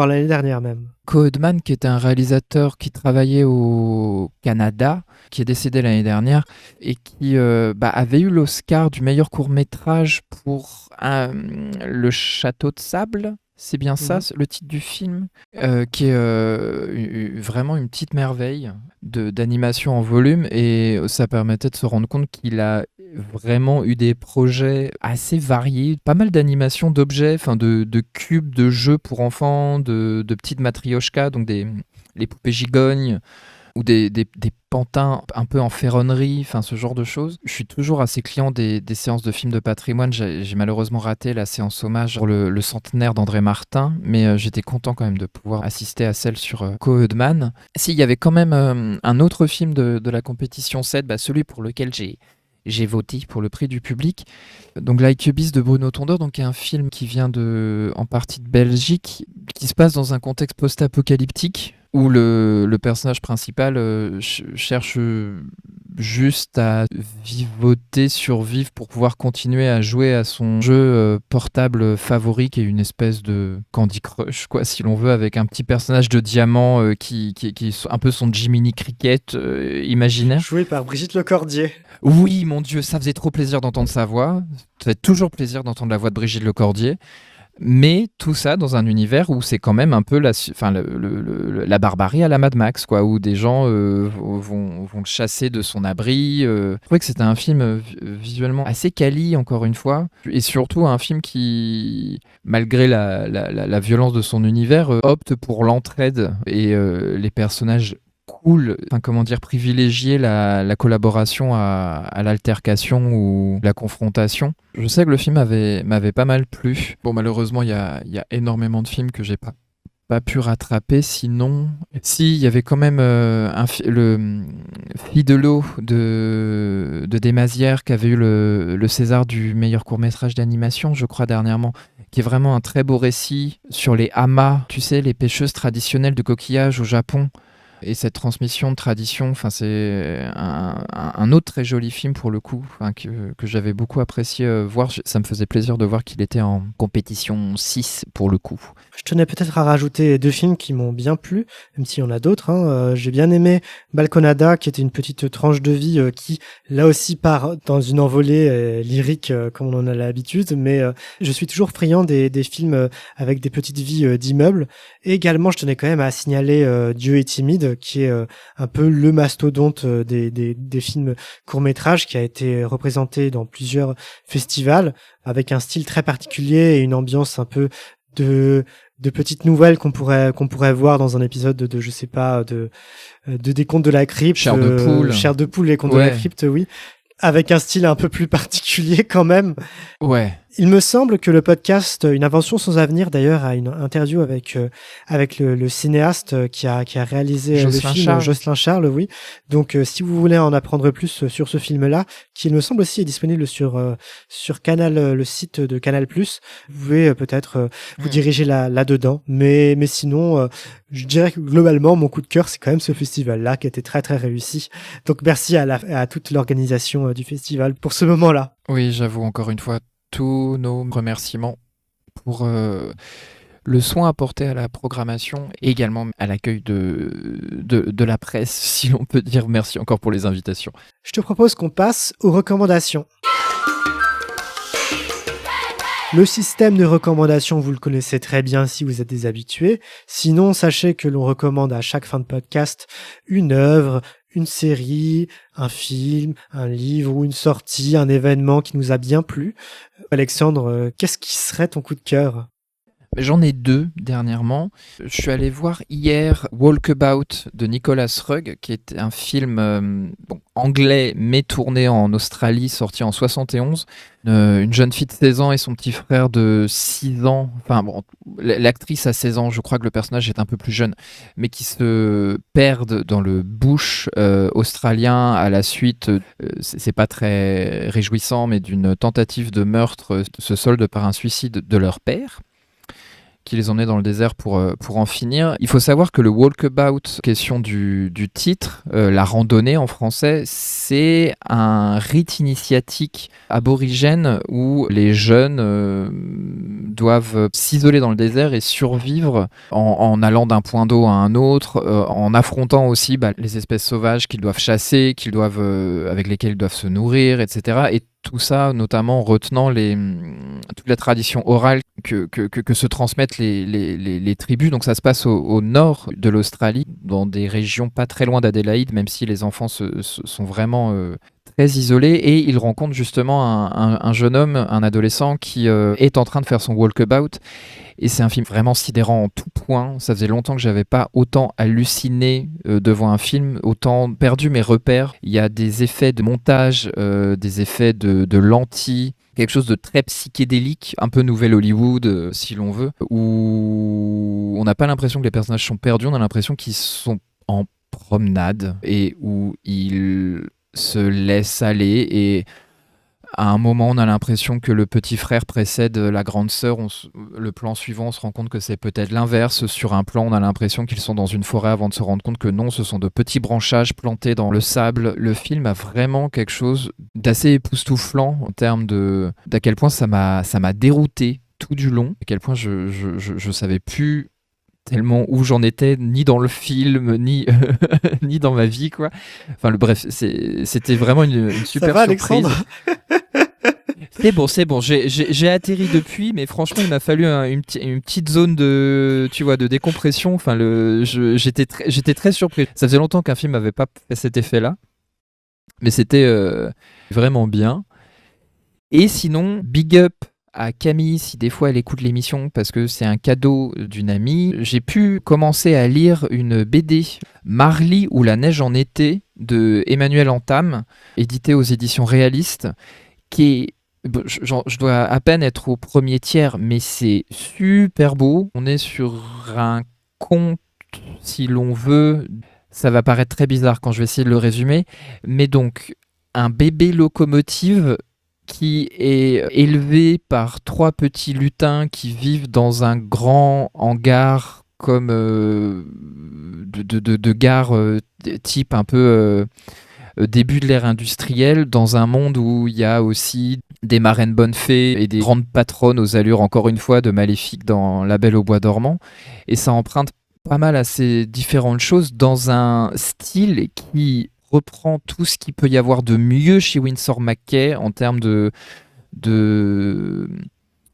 l'année dernière même. Ko Eudman, qui était un réalisateur qui travaillait au Canada, qui est décédé l'année dernière, et qui avait eu l'Oscar du meilleur court-métrage pour Le Château de Sable. C'est bien ça, le titre du film, qui est vraiment une petite merveille d'animation en volume, et ça permettait de se rendre compte qu'il a vraiment eu des projets assez variés, pas mal d'animations d'objets, de cubes, de jeux pour enfants, de petites matrioshkas, donc les poupées gigognes, ou des pantins un peu en ferronnerie, ce genre de choses. Je suis toujours assez client des séances de films de patrimoine. J'ai malheureusement raté la séance hommage pour le centenaire d'André Martin, mais j'étais content quand même de pouvoir assister à celle sur Ko Eudman. S'il y avait quand même un autre film de la compétition 7, celui pour lequel j'ai voté pour le prix du public. Donc Like a Beast de Bruno Tondeur, donc un film qui vient en partie de Belgique, qui se passe dans un contexte post-apocalyptique, où le personnage principal cherche juste à vivoter, survivre pour pouvoir continuer à jouer à son jeu portable favori, qui est une espèce de Candy Crush, si l'on veut, avec un petit personnage de diamant qui est un peu son Jiminy Cricket imaginaire. Joué par Brigitte Lecordier. Oui, mon Dieu, ça faisait trop plaisir d'entendre sa voix. Ça fait toujours plaisir d'entendre la voix de Brigitte Lecordier. Mais tout ça dans un univers où c'est quand même un peu la barbarie à la Mad Max, où des gens vont le chasser de son abri. Je trouvais que c'était un film visuellement assez quali, encore une fois, et surtout un film qui, malgré la violence de son univers, opte pour l'entraide et les personnages cool, privilégier la collaboration à l'altercation ou la confrontation. Je sais que le film m'avait pas mal plu. Bon, malheureusement, il y a énormément de films que j'ai pas pu rattraper. Sinon, il y avait quand même le Fille de l'eau de Desmazières, qui avait eu le César du meilleur court-métrage d'animation, je crois, dernièrement, qui est vraiment un très beau récit sur les hamas, tu sais, les pêcheuses traditionnelles de coquillages au Japon. Et cette transmission de tradition, c'est un autre très joli film pour le coup, que j'avais beaucoup apprécié voir. Ça me faisait plaisir de voir qu'il était en compétition 6 pour le coup. Je tenais peut-être à rajouter 2 films qui m'ont bien plu, même s'il y en a d'autres. J'ai bien aimé Balconada, qui était une petite tranche de vie qui, là aussi, part dans une envolée lyrique comme on en a l'habitude, mais je suis toujours friand des films avec des petites vies d'immeubles. Et également, je tenais quand même à signaler Dieu est timide, qui est un peu le mastodonte des films courts-métrages, qui a été représenté dans plusieurs festivals, avec un style très particulier et une ambiance un peu de petites nouvelles qu'on pourrait voir dans un épisode de je sais pas, de des contes de la crypte, Chair de poule, les contes de la crypte, oui, avec un style un peu plus particulier quand même. Ouais. Il me semble que le podcast Une invention sans avenir, d'ailleurs, a une interview avec le cinéaste qui a réalisé le film, Jocelyn Charles, oui. Donc, si vous voulez en apprendre plus sur ce film-là, qui il me semble aussi est disponible sur Canal, le site de Canal+, vous pouvez peut-être vous diriger là-dedans. Mais sinon, je dirais que globalement, mon coup de cœur, c'est quand même ce festival-là qui était très très réussi. Donc, merci à toute l'organisation du festival pour ce moment-là. Oui, j'avoue, encore une fois, tous nos remerciements pour le soin apporté à la programmation et également à l'accueil de la presse, si l'on peut dire. Merci encore pour les invitations. Je te propose qu'on passe aux recommandations. Le système de recommandation, vous le connaissez très bien si vous êtes des habitués. Sinon, sachez que l'on recommande à chaque fin de podcast une œuvre, une série, un film, un livre ou une sortie, un événement qui nous a bien plu. Alexandre, qu'est-ce qui serait ton coup de cœur ? J'en ai 2 dernièrement. Je suis allé voir hier Walkabout de Nicholas Rugg, qui est un film anglais mais tourné en Australie, sorti en 71. Une jeune fille de 16 ans et son petit frère de 6 ans. Enfin bon, l'actrice a 16 ans, je crois que le personnage est un peu plus jeune, mais qui se perdent dans le bush australien à la suite, c'est pas très réjouissant, mais d'une tentative de meurtre se solde par un suicide de leur père, qui les emmenait dans le désert pour en finir. Il faut savoir que le walkabout, question du titre, la randonnée en français, c'est un rite initiatique aborigène où les jeunes doivent s'isoler dans le désert et survivre en allant d'un point d'eau à un autre, en affrontant aussi les espèces sauvages qu'ils doivent chasser, avec lesquelles ils doivent se nourrir, etc. Et tout ça, notamment en retenant toute la tradition orale que se transmettent les tribus. Donc ça se passe au nord de l'Australie, dans des régions pas très loin d'Adélaïde, même si les enfants sont vraiment très isolés. Et il rencontre justement un jeune homme, un adolescent, qui est en train de faire son walkabout. Et c'est un film vraiment sidérant en tout point. Ça faisait longtemps que j'avais pas autant halluciné devant un film, autant perdu mes repères. Il y a des effets de montage, des effets de lentilles, quelque chose de très psychédélique, un peu Nouvelle Hollywood, si l'on veut, où on n'a pas l'impression que les personnages sont perdus, on a l'impression qu'ils sont en promenade et où ils se laissent aller. Et à un moment, on a l'impression que le petit frère précède la grande sœur. Le plan suivant, on se rend compte que c'est peut-être l'inverse. Sur un plan, on a l'impression qu'ils sont dans une forêt avant de se rendre compte que non, ce sont de petits branchages plantés dans le sable. Le film a vraiment quelque chose d'assez époustouflant en termes d'à quel point ça m'a dérouté tout du long, à quel point je savais plus tellement où j'en étais, ni dans le film, ni dans ma vie, quoi. Enfin, bref, c'était vraiment une super surprise. Alexandre. C'est bon, j'ai atterri depuis, mais franchement, il m'a fallu une petite zone de décompression. Enfin, j'étais très surpris. Ça faisait longtemps qu'un film n'avait pas fait cet effet-là, mais c'était vraiment bien. Et sinon, big up à Camille, si des fois elle écoute l'émission, parce que c'est un cadeau d'une amie. J'ai pu commencer à lire une BD, Marly ou la neige en été, de Emmanuel Entame, édité aux éditions Réalistes, qui est... Je dois à peine être au premier tiers, mais c'est super beau. On est sur un conte, si l'on veut. Ça va paraître très bizarre quand je vais essayer de le résumer. Mais donc, un bébé locomotive qui est élevé par 3 petits lutins qui vivent dans un grand hangar comme de gare type un peu début de l'ère industrielle, dans un monde où il y a aussi des marraines bonnes fées et des grandes patronnes aux allures, encore une fois, de maléfiques dans La Belle au bois dormant. Et ça emprunte pas mal à ces différentes choses dans un style qui reprend tout ce qu'il peut y avoir de mieux chez Winsor McCay en termes de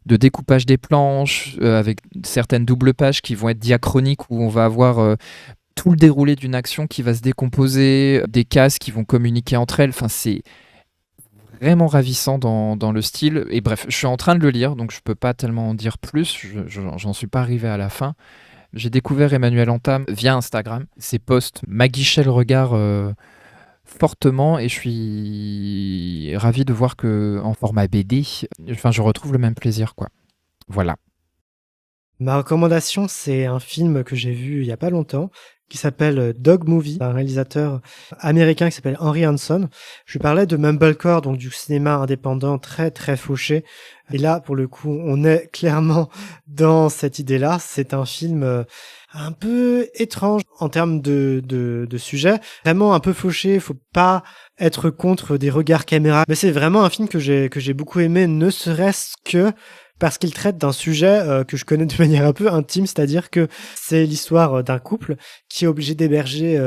découpage des planches, avec certaines doubles pages qui vont être diachroniques, où on va avoir tout le déroulé d'une action qui va se décomposer, des cases qui vont communiquer entre elles. Enfin, c'est vraiment ravissant dans le style. Et bref, je suis en train de le lire, donc je peux pas tellement en dire plus. J'en suis pas arrivé à la fin. J'ai découvert Emmanuel Entame via Instagram. Ses posts m'aguichaient le regard fortement et je suis ravi de voir que en format BD, je retrouve le même plaisir, quoi. Voilà. Ma recommandation, c'est un film que j'ai vu il y a pas longtemps, qui s'appelle Dog Movie, d'un réalisateur américain qui s'appelle Henry Hanson. Je parlais de Mumblecore, donc du cinéma indépendant très très fauché. Et là, pour le coup, on est clairement dans cette idée-là. C'est un film un peu étrange en termes de sujet, vraiment un peu fauché. Faut pas être contre des regards caméra, mais c'est vraiment un film que j'ai beaucoup aimé, ne serait-ce que parce qu'il traite d'un sujet que je connais de manière un peu intime, c'est-à-dire que c'est l'histoire d'un couple qui est obligé d'héberger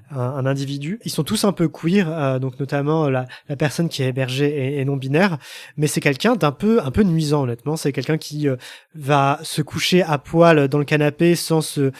un individu. Ils sont tous un peu queer, donc notamment la personne qui est hébergée est non binaire, mais c'est quelqu'un d'un peu un peu nuisant, honnêtement. C'est quelqu'un qui va se coucher à poil dans le canapé sans se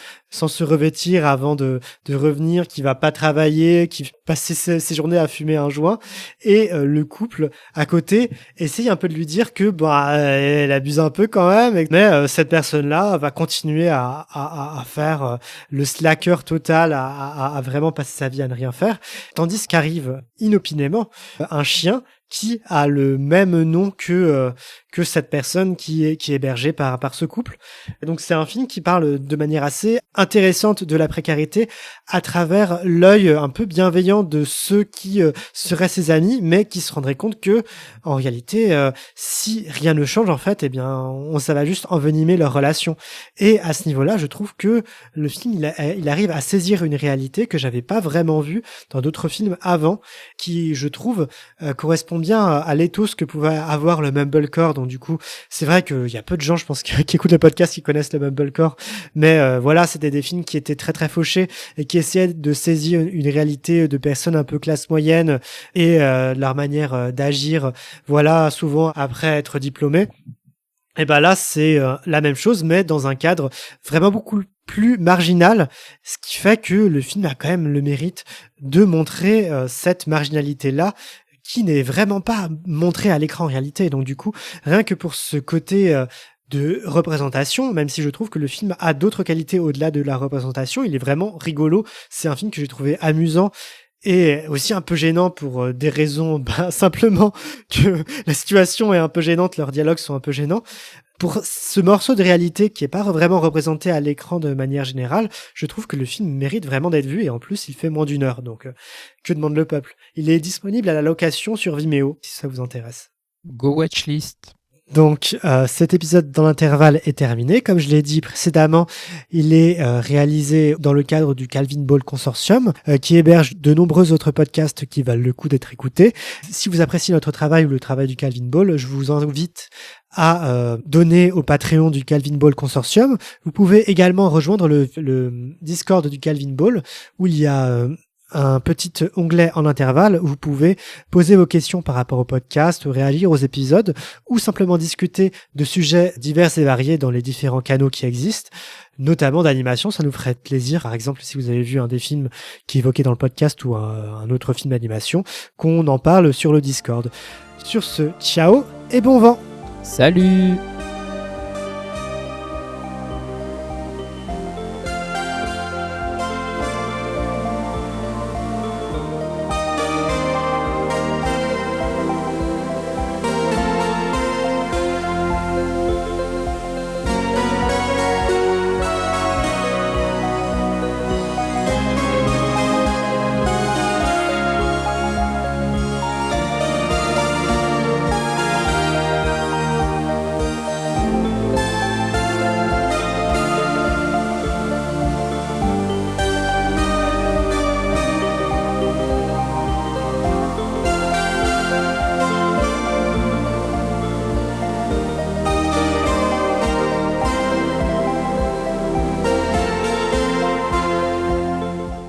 revêtir avant de revenir, qui va pas travailler, qui passe ses journées à fumer un joint, et le couple à côté essaye un peu de lui dire que elle abuse un peu quand même, mais cette personne-là va continuer à faire le slacker total, à vraiment passer sa vie à ne rien faire, tandis qu'arrive inopinément un chien qui a le même nom que cette personne qui est hébergée par ce couple. Et donc c'est un film qui parle de manière assez intéressante de la précarité à travers l'œil un peu bienveillant de ceux qui seraient ses amis, mais qui se rendraient compte que en réalité, si rien ne change en fait, eh bien ça va juste envenimer leur relation. Et à ce niveau-là, je trouve que le film il arrive à saisir une réalité que j'avais pas vraiment vue dans d'autres films avant, qui je trouve correspond bien à l'éthos que pouvait avoir le Mumblecore. Donc du coup, c'est vrai qu'il y a peu de gens, je pense, qui écoutent le podcast, qui connaissent le Mumblecore, mais voilà, c'était des films qui étaient très très fauchés et qui essayaient de saisir une réalité de personnes un peu classe moyenne et leur manière d'agir, voilà, souvent après être diplômés. Et ben là, c'est la même chose, mais dans un cadre vraiment beaucoup plus marginal, ce qui fait que le film a quand même le mérite de montrer cette marginalité-là, qui n'est vraiment pas montrée à l'écran en réalité. Donc du coup, rien que pour ce côté de représentation, même si je trouve que le film a d'autres qualités au-delà de la représentation, il est vraiment rigolo. C'est un film que j'ai trouvé amusant et aussi un peu gênant pour des raisons simplement que la situation est un peu gênante, leurs dialogues sont un peu gênants. Pour ce morceau de réalité qui est pas vraiment représenté à l'écran de manière générale, je trouve que le film mérite vraiment d'être vu, et en plus il fait moins d'1 heure, donc que demande le peuple? Il est disponible à la location sur Vimeo, si ça vous intéresse. Go watchlist. Donc cet épisode dans l'intervalle est terminé. Comme je l'ai dit précédemment, il est réalisé dans le cadre du Calvin Ball Consortium, qui héberge de nombreux autres podcasts qui valent le coup d'être écoutés. Si vous appréciez notre travail ou le travail du Calvin Ball, je vous invite à donner au Patreon du Calvin Ball Consortium. Vous pouvez également rejoindre le Discord du Calvin Ball, où il y a un petit onglet en intervalle où vous pouvez poser vos questions par rapport au podcast, réagir aux épisodes ou simplement discuter de sujets divers et variés dans les différents canaux qui existent, notamment d'animation. Ça nous ferait plaisir, par exemple, si vous avez vu un des films qui est évoqué dans le podcast ou un autre film d'animation, qu'on en parle sur le Discord. Sur ce, ciao et bon vent! Salut!